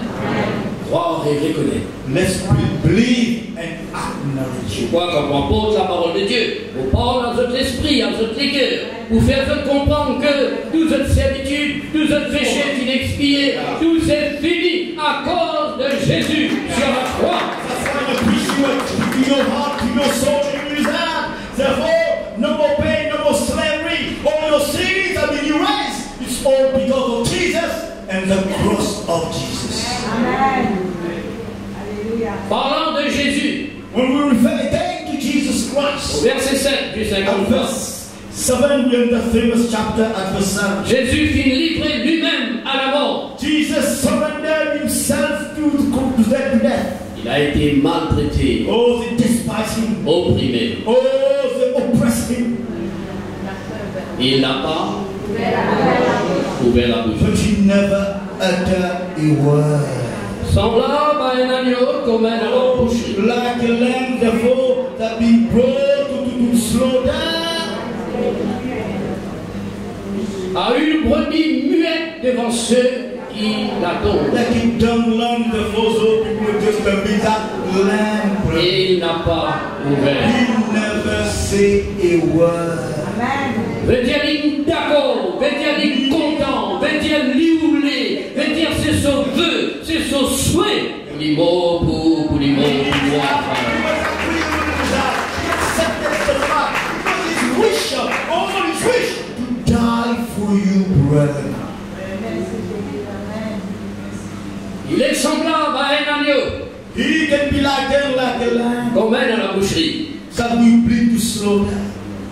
Croire et reconnaître. Let's believe and acknowledge. Pourquoi quand on porte la parole de Dieu, on parle à votre esprit, à votre cœur, pour faire comprendre que toute cette servitude, tout ce péché inexpié, tout c'est fini à cause de Jésus sur la croix. That's why the peace in your heart, in your soul, in your heart. Therefore, no more pain, no more slavery. All your sins have been erased. It's all because of Jesus and the cross of Jesus. Amen. Alléluia. Parlant de Jésus, When we refer again to Jesus au Christ, verset 7 du at 53, verse 7, we are in the famous chapter at verse 7. Jésus fit livrer lui-même à la mort. Jesus surrendered himself to death. Il a été maltraité, Oh, they despise him. opprimé. Oh, they oppress him. Il n'a pas ouvert la bouche. But he never uttered a word. Semblable à un agneau qu'on mène à la boucherie. Like a lamb, therefore, that been brought to slaughter. A une brebis muette devant ceux qui l'attendent. Like a dumb lamb, therefore, so people just be that lamb. Et il n'a pas ouvert. He never say a word. Amen. Veut dire il d'accord, veut dire il content, veut dire lioulé, veut dire c'est son vœu, c'est son souhait. Pour les mots, pour les mots, pour moi. Il est semblable à un agneau He can be like them, like a lamb. qu'on mène à la boucherie. That we bring to slaughter.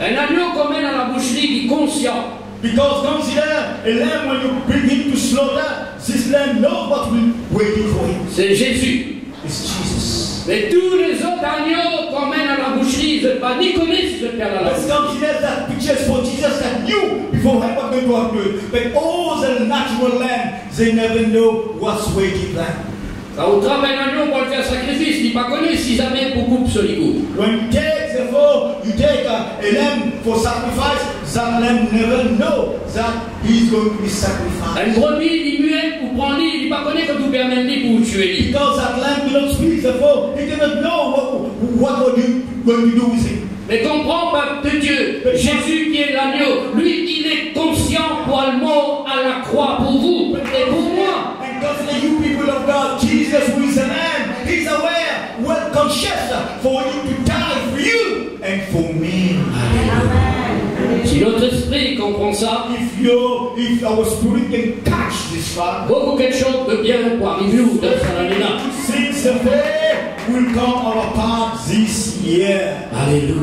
Un agneau qu'on mène à la boucherie qui est conscient. Because consider a lamb when you bring him to slaughter, this lamb knows what will waiting for him. C'est Jésus. It's Jesus. Mais tous les autres agneaux qu'on mène à la boucherie, ils ne pas ni connaissent ce Père à la Let's boucherie. consider that pictures for Jesus that knew beforehand what going to happen. But all the natural lamb, they never know what's waiting them. Quand on trappe un agneau pour le faire sacrifice, il ne pas connaît si jamais pour coupe sur les coups. When you take, therefore, you take a lamb for sacrifice, that lamb never know that he's going to be sacrificed. Un brebis, il muette pour prendre l'île, il ne pas connaît quand vous permettez pour tuer l'île. Because that lamb will not speak, therefore, he cannot know what you going to do with him. Mais comprends, peuple de Dieu, Jésus qui est l'agneau, lui, il est conscient pour le mort à la croix pour vous et pour moi. And consider you people of God, Jesus who is a lamb, he's aware, well conscious for you to die for you and for me. Si notre esprit comprend ça, If our spirit can catch this fact, beaucoup quelque chose de bien pour arriver où dans sa année. since the faith will come our path this year. Alléluia.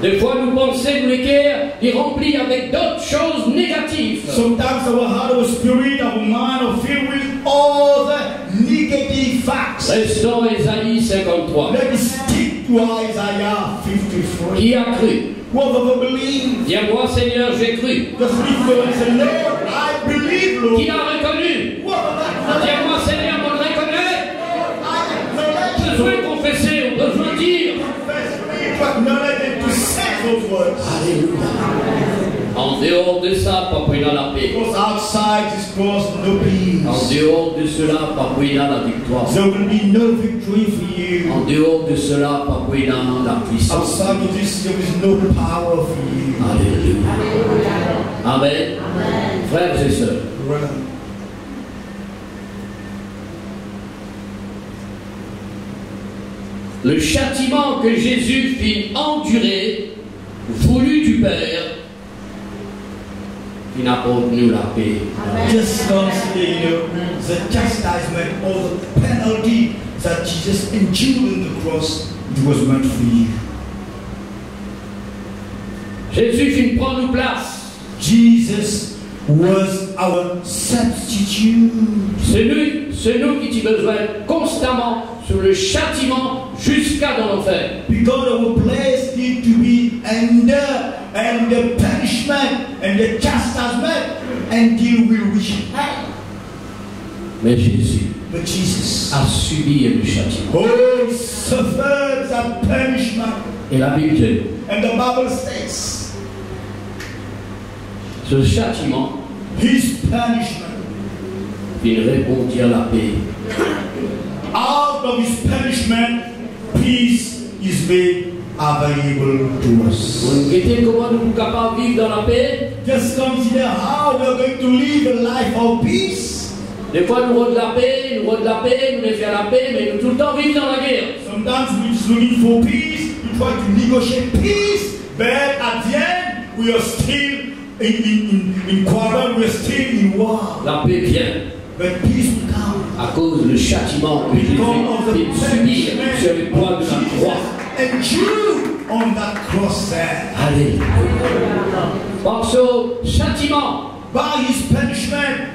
Des fois, nous pensons que le cœur est rempli avec d'autres choses négatives. Sometimes our heart, our spirit, our mind are filled with all the negative facts. Restons Ésaïe 53. Let us stick to Isaiah 53. Qui a cru? Whoever believes, Dis-moi, Seigneur, j'ai cru. just lift your hands and say, Lord, I believe, Lord. Qui l'a reconnu? Whoever Dis-moi, Seigneur, on le reconnaît. Besoin de confesser, besoin de dire. to acknowledge and to say those words. Alléluia. En dehors de ça, Papouina la paix. Because outside this cross, no peace. En dehors de cela, Papouina la victoire. There will be no victory for you. En dehors de cela, Papouina la puissance. Outside of this, there is no power for you. Alléluia. Amen. Frères et sœurs, Brother, le châtiment que Jésus fit endurer, voulu du Père, qui n'apporte nous la paix. just consider, the chastisement or the penalty that Jesus endured on the cross, it was meant for you. Jésus fit prendre nos places. Jesus was our substitute. C'est nous qui avons besoin constamment sur le châtiment jusqu'à dans l'enfer. Because our place need to be under and the punishment and the chastisement until we reach hell. Mais Jésus But Jesus, a subi le châtiment. oh, suffered that punishment. Et la Bible dit, And the Bible states, ce châtiment, his punishment, il répondit à la paix. out of his punishment, peace is made available to us. Vous inquiétez comment nous sommes capables de vivre dans la paix? Just consider how we are going to live a life of peace. Des fois nous avons de la paix, nous avons de la paix, nous faisons la paix, mais nous tout le temps vivons dans la guerre. Sometimes we're just looking for peace, we try to negotiate peace, but at the end, we are still in quarrel, we are still in war. La paix vient But peace will come. à cause du châtiment que Jésus a subi sur le poids de la croix. And you on that cross there. Alléluia. Par ce châtiment, By his punishment,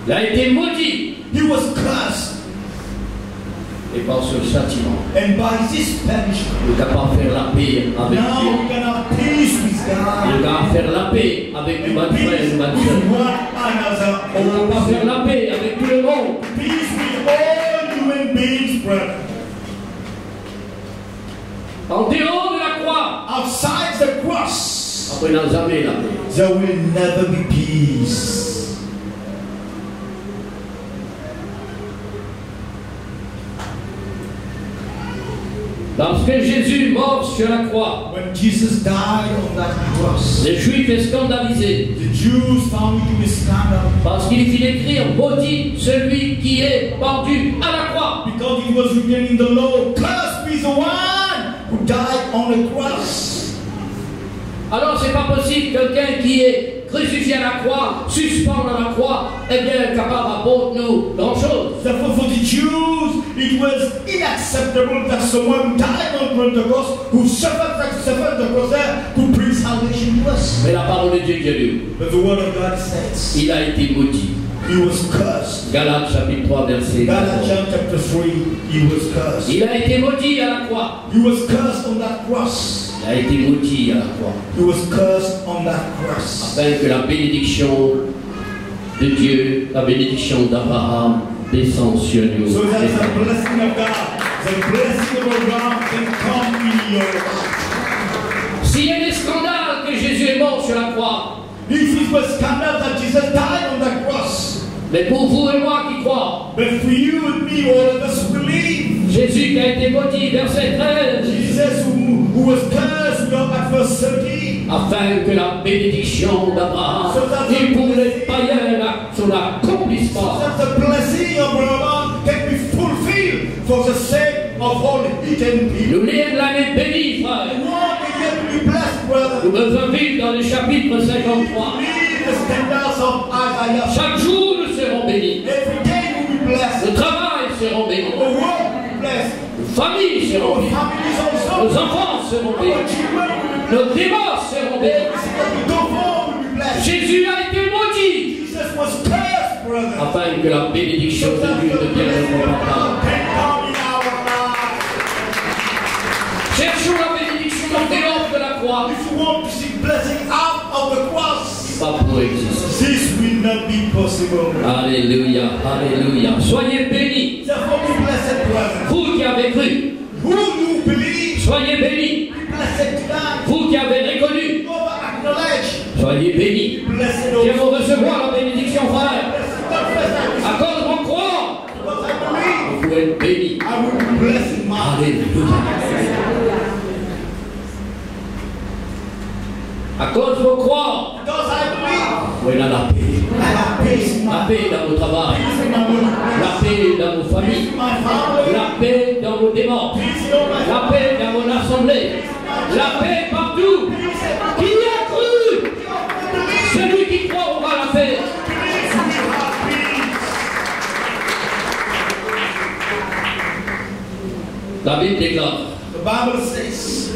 il a été maudit. he was cursed. Et par ce châtiment, And by this punishment, il est capable de faire la paix avec now Dieu. we can have peace with Il est God. capable de faire la paix avec nos And frères peace et nos with sœurs. one another. Il est capable de faire la paix avec tout le monde. Peace with all human beings, brother. En dehors de la croix, Outside the cross, après n'a jamais la paix. there will never be peace. Lorsque Jésus mort sur la croix, When Jesus died on that cross, les Juifs étaient scandalisés the Jews found it to be scandal parce qu'il fit écrire maudit celui qui est pendu à la croix. because it was written in the law, cursed be the one who died on the cross. Alors c'est pas possible quelqu'un qui est crucifié à la croix, suspend à la croix, est bien capable d'apporter nous grand chose. Therefore, for the Jews, it was inacceptable that someone who died on the cross, who suffered the cross there, could bring salvation to us. Mais la parole de Dieu dit, But the word of God says, il a été maudit. he was cursed. Galates chapitre 3 verset 14. Galatians chapter 3, he was cursed. Il a été maudit à la croix. He was cursed on that cross. Il a été maudit à la croix. He was cursed on that cross. Afin que la bénédiction de Dieu, la bénédiction d'Abraham descende sur nous. So that the blessing of God, the blessing of Abraham can come in your life. S'il y a des scandales que Jésus est mort sur la croix, If it was scandal that Jesus died on that cross, mais pour vous et moi qui croient, but for you and me, all of us believe. Jésus qui a été maudit, verset 13, Jesus who was cursed, we go back verse 13. afin que la bénédiction d'Abraham et pour les païens son accomplissement. That the blessing of Abraham can be fulfilled for the sake of all hidden people. Nous l'ayons l'année bénie, frère. We want to get to be blessed, brother. Nous devons vivre dans le chapitre 53. Read the standards of Isaiah. Chaque jour, nous serons bénis. Every day we'll be blessed. Le travail seront bénis. The world will be blessed. Nos familles seront Our bénies. families also. Nos enfants seront Our bénis. children will be blessed. Nos divorces seront bénis. Everything that we go for will be blessed. Jésus a été maudit Jesus was cursed, brother. afin que la bénédiction de Dieu devienne notre partage. Can come in our lives. Cherchons la bénédiction en dehors de la croix. If you want to see blessing out of the cross, Pas pour exister. this will not be possible. Alléluia, alléluia. Soyez bénis. Therefore, be blessed, brother. Vous qui avez cru, Who you believe, soyez bénis. be blessed tonight. Vous qui avez reconnu, Over acknowledge, soyez bénis. blessed Je also. vais recevoir la bénédiction, frère. Confess that À cause de mon croix, because I believe, vous pouvez être bénis. I will be blessed in my life. Alléluia. À cause de vos croix, Because I believe, vous pouvez avoir la paix. I have peace in La my paix dans vos travail. peace in my work, La paix dans vos familles. my family, La paix dans vos démons. peace in all my La paix dans vos assemblées. La paix partout. Qui a cru? Celui qui croit aura la paix. La Bible déclare, The Bible says,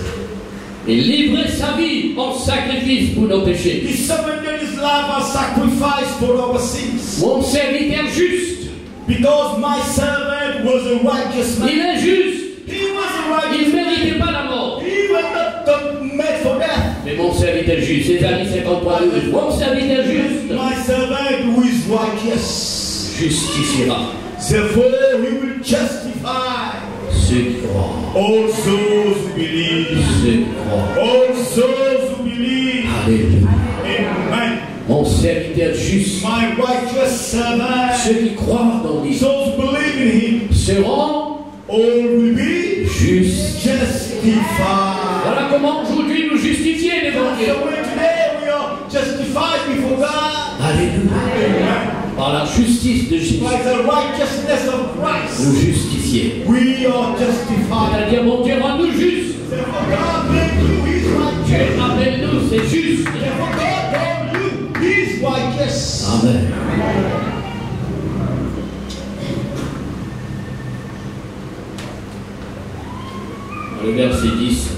il livrait sa vie en sacrifice pour nos péchés. He surrendered his life as sacrifice for our sins. Mon serviteur juste, Because my servant was a righteous man. il est juste, He was a il righteous ne man. méritait pas la mort. He was not made for death. Mais mon serviteur juste, Ésaïe 53, 12, mon serviteur juste My servant who is righteous. justifiera Therefore he will justify ceux qui croient. all those who believe. Ceux qui croient. All those who believe. Alléluia. Amen. Mon serviteur juste. My righteous servant. Ceux qui croient dans lui Those who believe in him. seront All will be justifiés. Voilà comment aujourd'hui nous justifier devant Dieu. Today we are justified before God. Alléluia. Par la justice de Jésus. By the righteousness of Christ. Nous justifier. We are justified. C'est-à-dire mon Dieu rend-nous justes. Therefore God made you his Dieu righteous. appelle-nous, c'est juste. Therefore God called you his righteous. Amen. Le verset 10,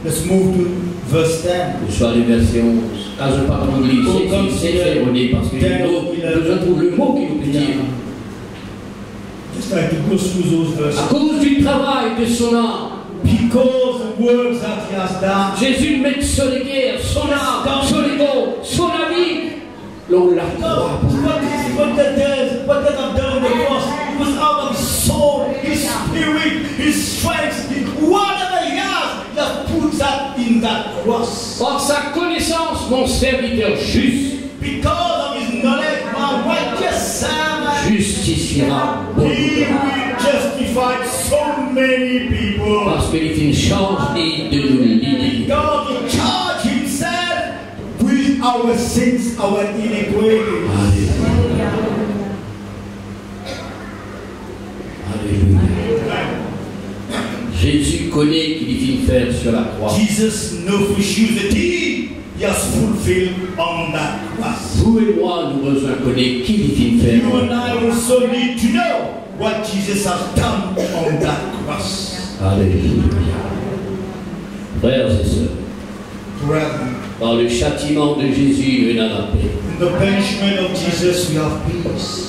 Let's move to verse 10. ou soit le verset 11. Quand je parle d'anglais, c'est erroné parce que je trouve le mot qui nous dit. Just try to go through those verses. À cause du travail de son âme, Because the works that he has done. Jésus met sur les guerres, son âme, son ego, son avis. L'on l'a croix. What God has done on the cross, it was out of his soul, his spirit, his strength, whatever he has, just put that in that cross. Par sa connaissance, mon serviteur juste Because of his knowledge, my righteous servant, justifiera beaucoup he de monde. will justify so many people. Parce qu'il est une charge et de nous l'aider. God will charge himself with our sins, our iniquities. Alléluia. Alléluia. Jésus connaît qu'il vient faire sur la croix. Jesus knows for sure the deed he has fulfilled on that cross. Vous et moi, nous besoin de connaître qu'il vient faire. You and I also need to know what Jesus has done on that cross. Alléluia. Frères et sœurs, Brethren, par le châtiment de Jésus, il y a la paix. in the punishment of Jesus we have peace.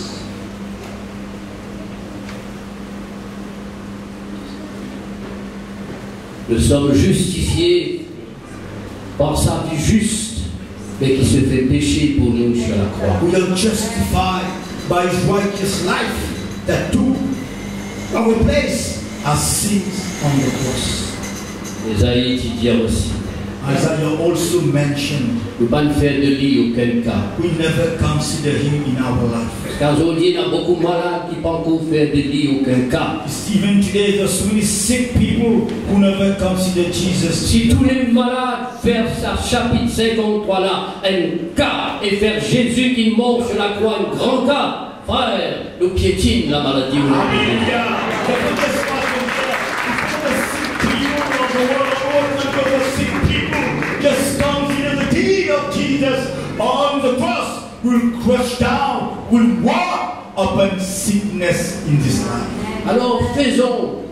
Nous sommes justifiés par sa vie juste, mais qui se fait pécher pour nous sur la croix. We are justified by his righteous life that took our place as sins on the cross. Esaïe dit aussi, Isaiah also mentioned, nous ne pouvons pas faire de lui aucun cas. we never consider him in our life. Car aujourd'hui, il y a beaucoup de malades qui ne peuvent pas faire de lui aucun cas. Even today, there's really sick people who never consider Jesus. Si tous les malades faire sa chapitre 53 là, un cas, et faire Jésus qui mort sur la croix, un grand cas, frère, nous piétine la maladie. Just consider the deed of Jesus on the cross will crush down, will walk upon sickness in this life. Alors faisons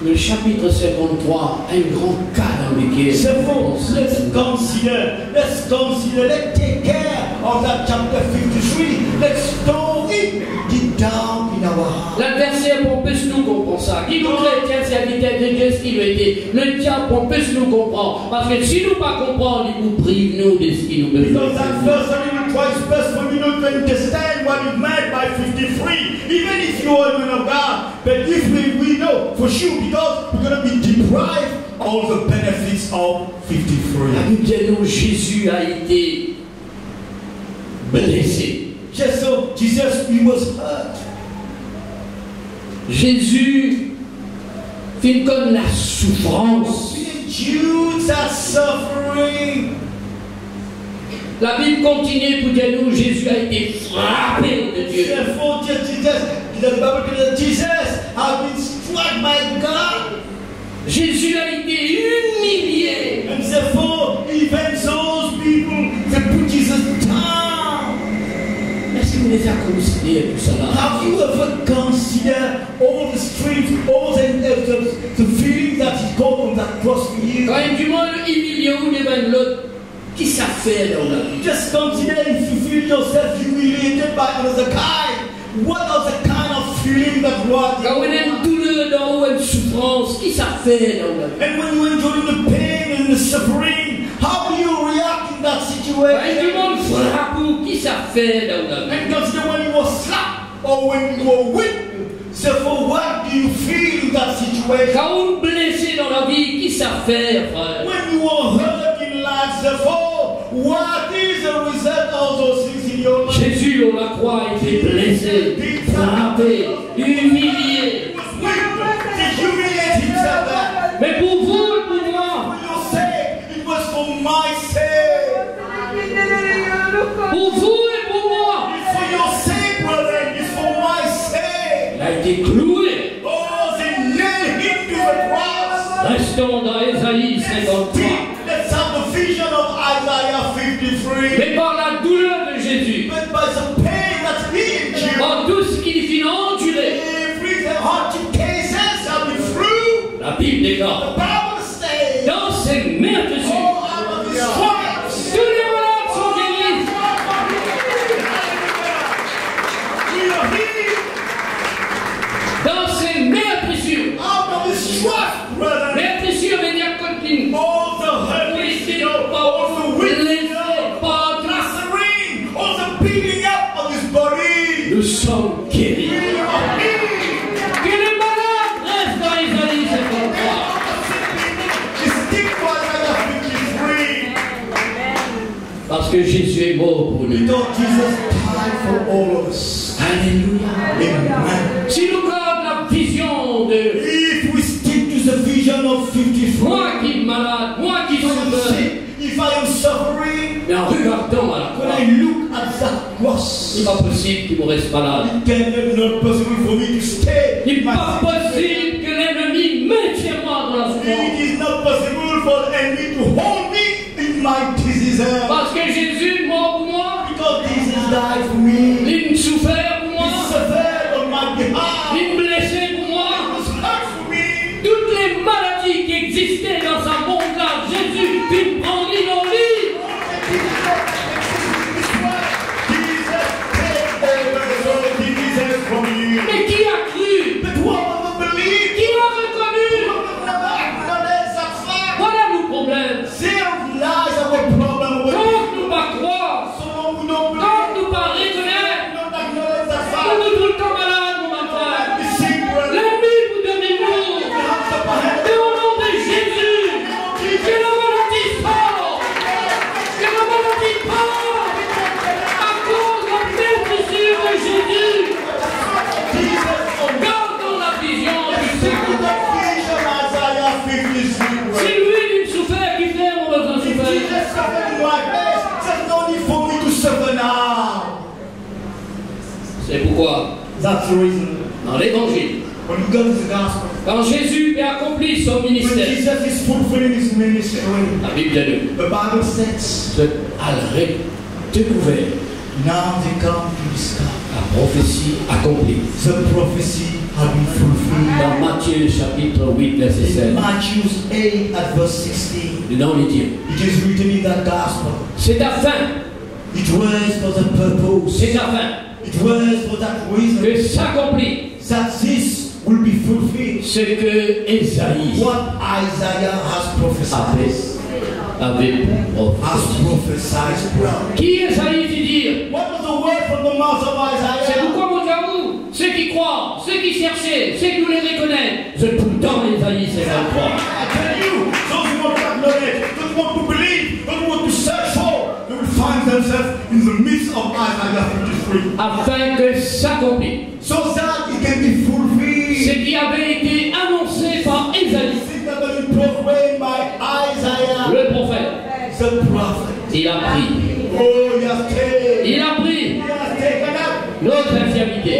le chapitre 53 un grand cas dans lequel Therefore, let's take care of that chapter 53. Let's store it deep down in our heart. l'adversaire on peut nous comprendre ça. Qui nous chrétiens serviteurs de Dieu ce qui nous était. Le diable on peut nous comprendre. Parce que si nous pas comprendre, il nous prive nous de ce qui nous besoin. Because that verse only twice best for you to understand what is meant by 53. Even if you are a man of God, but if we know for sure, because we're going to be deprived of the benefits of 53. La Bible dit nous Jésus a été blessé. Just so Jesus, he was hurt. Jésus fait comme la souffrance. Jews are suffering. La Bible continue pour dire nous Jésus a été frappé de Dieu. Therefore, the Bible tells us Jesus has been struck by God. Jésus a été humilié. And therefore, even those people, they put Jesus down. Est-ce que vous les avez considérés tout ça là? Have you ever considered all the strength, all the feeling that is called on that cross for you? Quand un du monde humilié ou devant l'autre, qui ça fait dans la vie? Just consider if you feel yourself humiliated by another kind. What other kind of feeling that was? Quand on a une douleur dans ou une souffrance, qui ça fait dans la vie? And when you enjoy the pain and the suffering, how do you react in that Quand un du situation? monde frappe ou qui ça fait dans la vie? And consider when you were slapped or when you were whipped. Therefore, what do you feel in that situation? Quand on est blessé dans la vie, qui ça fait, frère? When you were hurt in life, therefore, what is the result sur la croix a été blessé, frappé, humilié. Mais pour vous et pour moi, pour vous et pour moi, il a été cloué. Restons dans Ésaïe 53. Mais par la douleur de Jésus, par tout ce qu'il finit enduré, la Bible déclare, dans ses meurtrissures, tous les malades sont guéris. Dans ses meurtrissures, meurtrissures veut dire continue. Nous sommes guéris. Que les malades restent dans Ésaïe 53. Parce que Jésus est mort pour nous. Alléluia. Si nous gardons la vision de moi qui est malade, moi qui souffre, mais en regardant à la croix, il n'est pas possible qu'il me reste malade. Il n'est pas possible que l'ennemi maintienne moi dans la souffrance. Parce que Jésus est mort pour moi. Il souffert pour moi. Il blessé pour moi. Toutes les maladies qui existaient dans sa monde là, Jésus, il prend dans lui. Mais qui a cru? Qui a reconnu? Voilà nos problèmes. Quand nous pas croire, quand nous pas reconnaître, nous sommes tout le temps malades, mon enfant. L'ennemi vous donnez-nous. Et au nom de Jésus, que la maladie sort. Que la maladie part. À cause de la meurtrissure de Jésus. Gardons la vision du Seigneur. C'est lui qui souffert, qui fait mon besoin souffert. C'est pourquoi, dans l'évangile, quand Jésus a accompli son ministère, la Bible dit, elle a découvert la prophétie accomplie. Dans Matthieu chapitre 8 verset 16. Dedans il dit, c'est ta fin. C'est ta fin. Que s'accomplit ce que Esaïe avait prophétisé. Qui Esaïe dit dire? C'est pourquoi mon Dieu, ceux qui croient, ceux qui cherchaient, ceux qui voulaient reconnaître, c'est tout le temps Esaïe 53. Afin que s'accomplisse ce qui avait été annoncé par Esaïe, le prophète. Il a pris notre infirmité.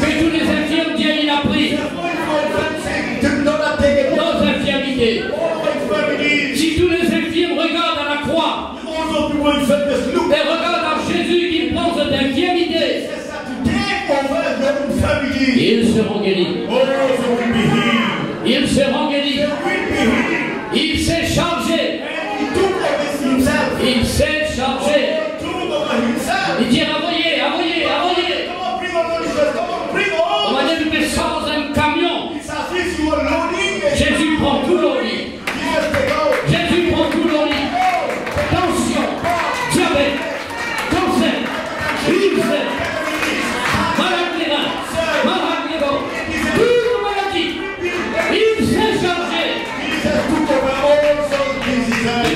Que tous les infirmes disent, il a pris notre infirmité. Si tous les infirmes regardent à la croix et regardent à Jésus qui prend cette infirmité, ils seront guéris. Ils seront guéris. Il s'est chargé. Il s'est chargé. Il dit envoyez. On va dire sans un camion. Jésus prend tout l'eau. Jésus prend tout l'eau. Tension, diabète, cancer, ulcère, malade des reins, malade des bons, toute maladie. Il s'est chargé de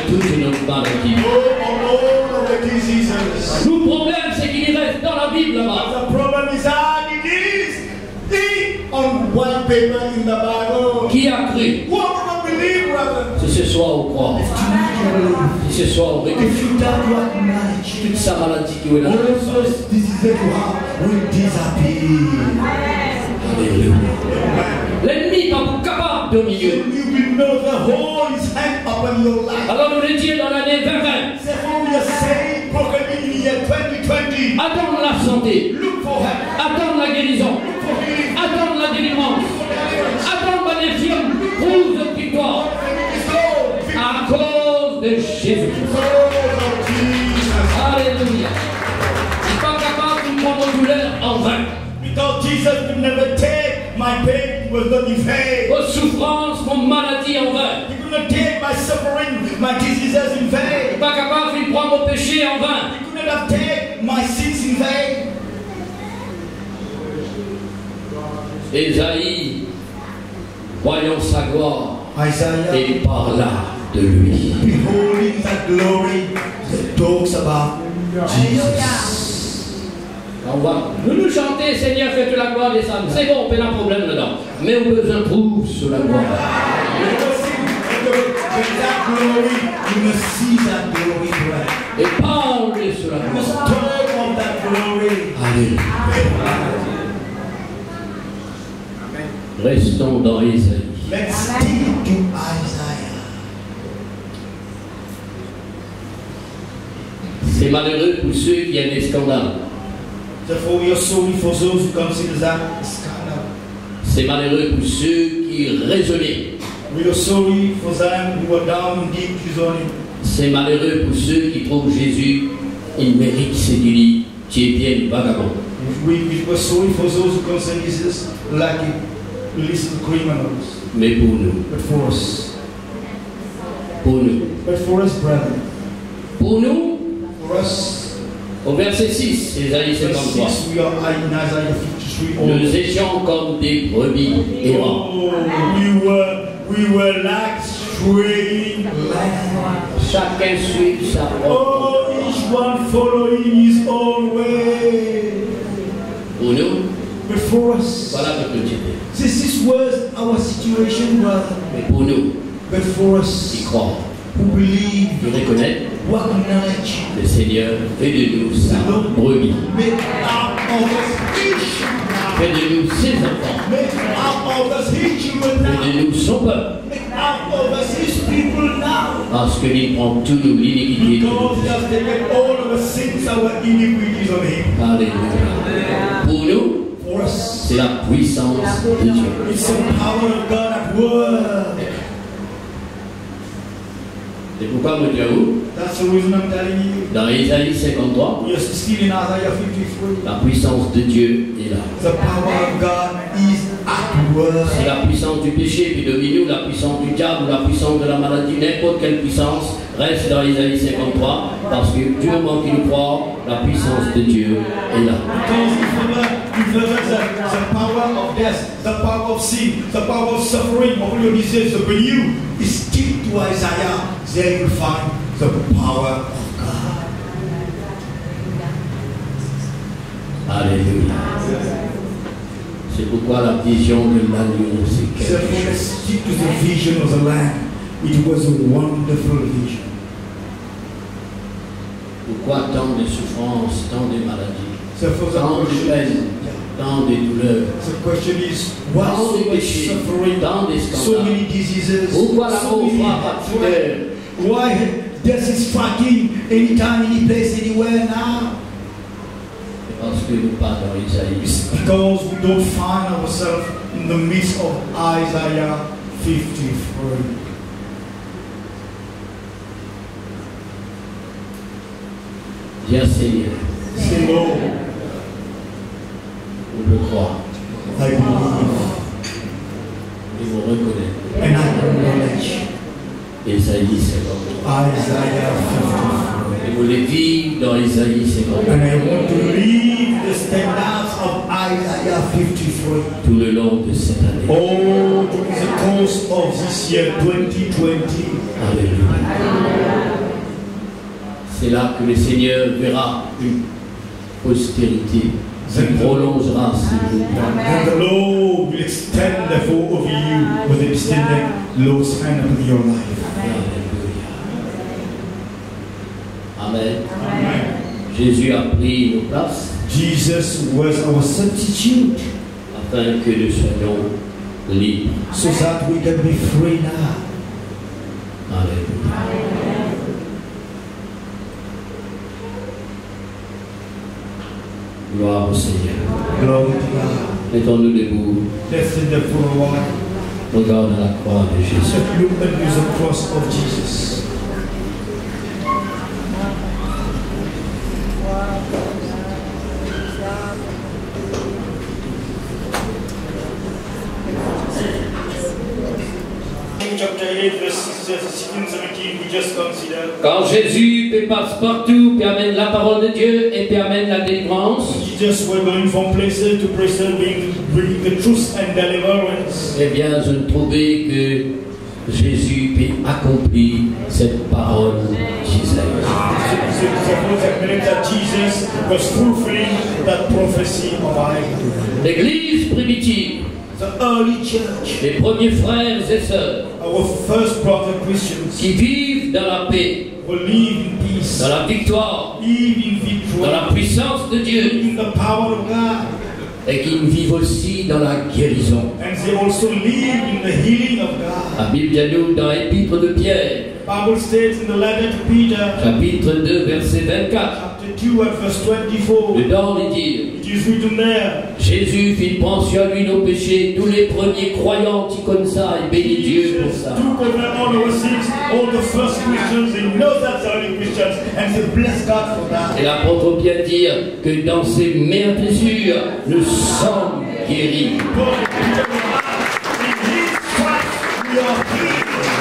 toute notre maladie. the diseases. Le problème, c'est qu'il reste dans la Bible là-bas. The problem is that it is on white paper in the Bible. Qui a cru? Who will believe, brother? Si ce soir au croit, si ce soir au If récupère, you don't acknowledge toute sa maladie qui est là. all those diseases you have will disappear. Alléluia. L'ennemi n'est pas capable de dominer. Then you will know the whole is hang upon your life. Alors nous le disons dans l'année 2020, Therefore, we are saying, proclaiming in the year 2020, attendre la santé, look for help, attendre la guérison, look for healing, attendre la délivrance, attendre la défiance, prouve de victoire à cause de Jésus. Alléluia. Il n'est pas capable de prendre nos douleurs en vain. Because Jesus could never take my pain, it was not in vain. Vos souffrances, vos maladies en vain. He could not take my suffering, my diseases in Il vain. n'est pas capable de prendre vos péchés en vain. He could not have taken my sins in vain. Ésaïe, voyant sa gloire, Isaiah, et parla de lui. beholding that glory, that talks about Jesus. Nous nous chanter, Seigneur, fais-tu la gloire des âmes. C'est bon, on fait un problème dedans. Mais on besoin trouve sur la gloire. With that glory, you must see that glory bright. Et parle sur la You must gloire. talk of that glory. Alléluia. Restons dans Ésaïe. Let's stick to Isaiah. C'est malheureux pour ceux qui aiment les scandales. Therefore, we are sorry for those who consider that a scandal. C'est malheureux pour ceux qui raisonnaient. We are sorry for them who are down in deep reasoning. C'est malheureux pour ceux qui trouvent Jésus, il mérite ce qu'il dit, tu es bien vagabond. We were sorry for those who consider Jesus like illicit criminals. Mais pour nous, But for us, brethren, pour nous, for us, au verset 6, Ésaïe 53, since we are in Isaiah 53, nous étions comme des brebis errantes. we were like straying lambs. Chacun suit sa propre. Each one following his own way. Pour nous, But for us, voilà notre quotidien. this was our situation, brother. Mais pour nous, But for qui us, croient, who believe, qui reconnaissent, who acknowledge, le Seigneur fait de nous sa brebis, make out of us his sheep now. fait de nous ses enfants, Make out of us his children now. fait de nous son peuple, Make out of us his people now. parce qu'il prend tous nos l'iniquité. Because he has taken all of our sins, our iniquities on him. Alléluia. Pour nous, For us, c'est la puissance de Dieu. it's the power of God at work. C'est pourquoi nous disons, That's the reason I'm telling you. dans Ésaïe 53, We are still in Isaiah 53. la puissance de Dieu est là. The power of God is at work. C'est la puissance du péché qui domine nous, la puissance du diable, la puissance de la maladie, n'importe quelle puissance reste dans Ésaïe 53, parce que du moment qu'il croit, la puissance de Dieu est là. Because if the power of death, the power of sin, the power of suffering, all your diseases upon you, is stick to Isaiah, there you find the power of God. Alléluia. C'est pourquoi la vision de l'agneau, c'est quelque Therefore, let's chose. stick to the vision of the Lamb. It was a wonderful vision. Pourquoi tant de souffrances, tant de maladies, Therefore, tant de peines, tant de douleurs, the question is, why tant so de much péchés, suffering, tant de so scandales? many diseases, Pourquoi so l'amour many frappe à toute heure? why death is striking anytime, any place, anywhere now? Parce que nous pas dans Isaïe. It's because we don't find ourselves in the midst of Isaiah 53. Bien Seigneur, Say, Lord, on le croit I believe et on reconnaît. and I acknowledge Isaïe 53. Isaiah 53. Et vous les vivre dans Isaïe 53 And I want to read the standards of Isaiah 53. tout le long de cette année. All during the course of this year 2020. Alléluia. c'est là que le Seigneur verra une postérité. Ça prolongera ses jours. And the Lord will extend therefore over you with extending the Lord's hand upon your life. Amen. Amen. Jésus a pris nos places Jesus was our substitute afin que nous soyons libres. so that we can be free now. Alléluia. Gloire au Seigneur. Glory to God. Mettons-nous debout. Let's stand up for a while. Regarde la croix de Jésus. Let's look at the cross of Jesus. Chapter 8, verses 16, 17, we just considered. Quand Jésus passe partout, puis amène la parole de Dieu et puis amène la délivrance, Jesus were going from places to places, bringing the truth and deliverance. eh bien, je trouvais que Jésus accomplit cette parole d'Isaïe. Suppose that meant that Jesus was fulfilling that prophecy of Isaiah. L'église primitive, The early church, les premiers frères et sœurs our first brother Christians, qui vivent dans la paix, will live in peace, dans la victoire, live in victory, dans la puissance de Dieu, in the power of God, et qui vivent aussi dans la guérison. and they also live in the healing of God. La Bible dit dans l'épître de Pierre, Bible states in the letter to Peter, chapitre 2, verset 24, chapter 2 and verse 24, dedans il dit, it is written there, Jésus fit penser à lui nos péchés, tous les premiers croyants qui comme ça, et bénit Dieu pour ça. took over all our sins, all the first Christians, they know that they're early Christians, and they bless God for that. Et l'apôtre vient dire que dans ses meurtrissures, nous sommes guéris.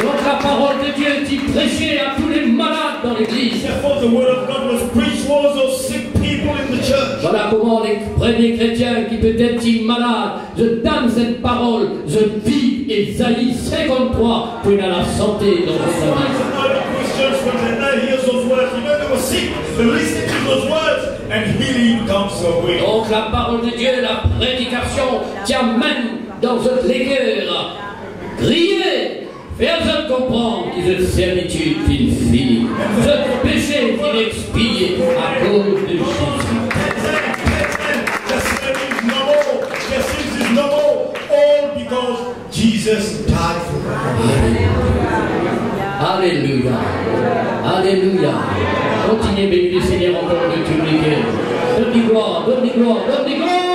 Donc la parole de Dieu dit prêcher à tous les malades dans l'église. Therefore, the word of God was preached to all those sick people in the church. Voilà comment les premiers chrétiens qui peut-être sont malades, je donne cette parole, je vis Ésaïe 53 pour la santé dans votre vie. The early Christians, when they hear those words, even they were sick, they listened to those words, and healing comes away. Donc la parole de Dieu, la prédication qui amène dans les cœurs. Criez, faites comprendre que cette servitude finie, ce péché qui expire à cause de Jésus. All because Jesus died for us. Alléluia. Alléluia. Continuez, bénis le Seigneur encore de tout le cœur. Donne-lui gloire, donne-lui gloire, donne-lui gloire.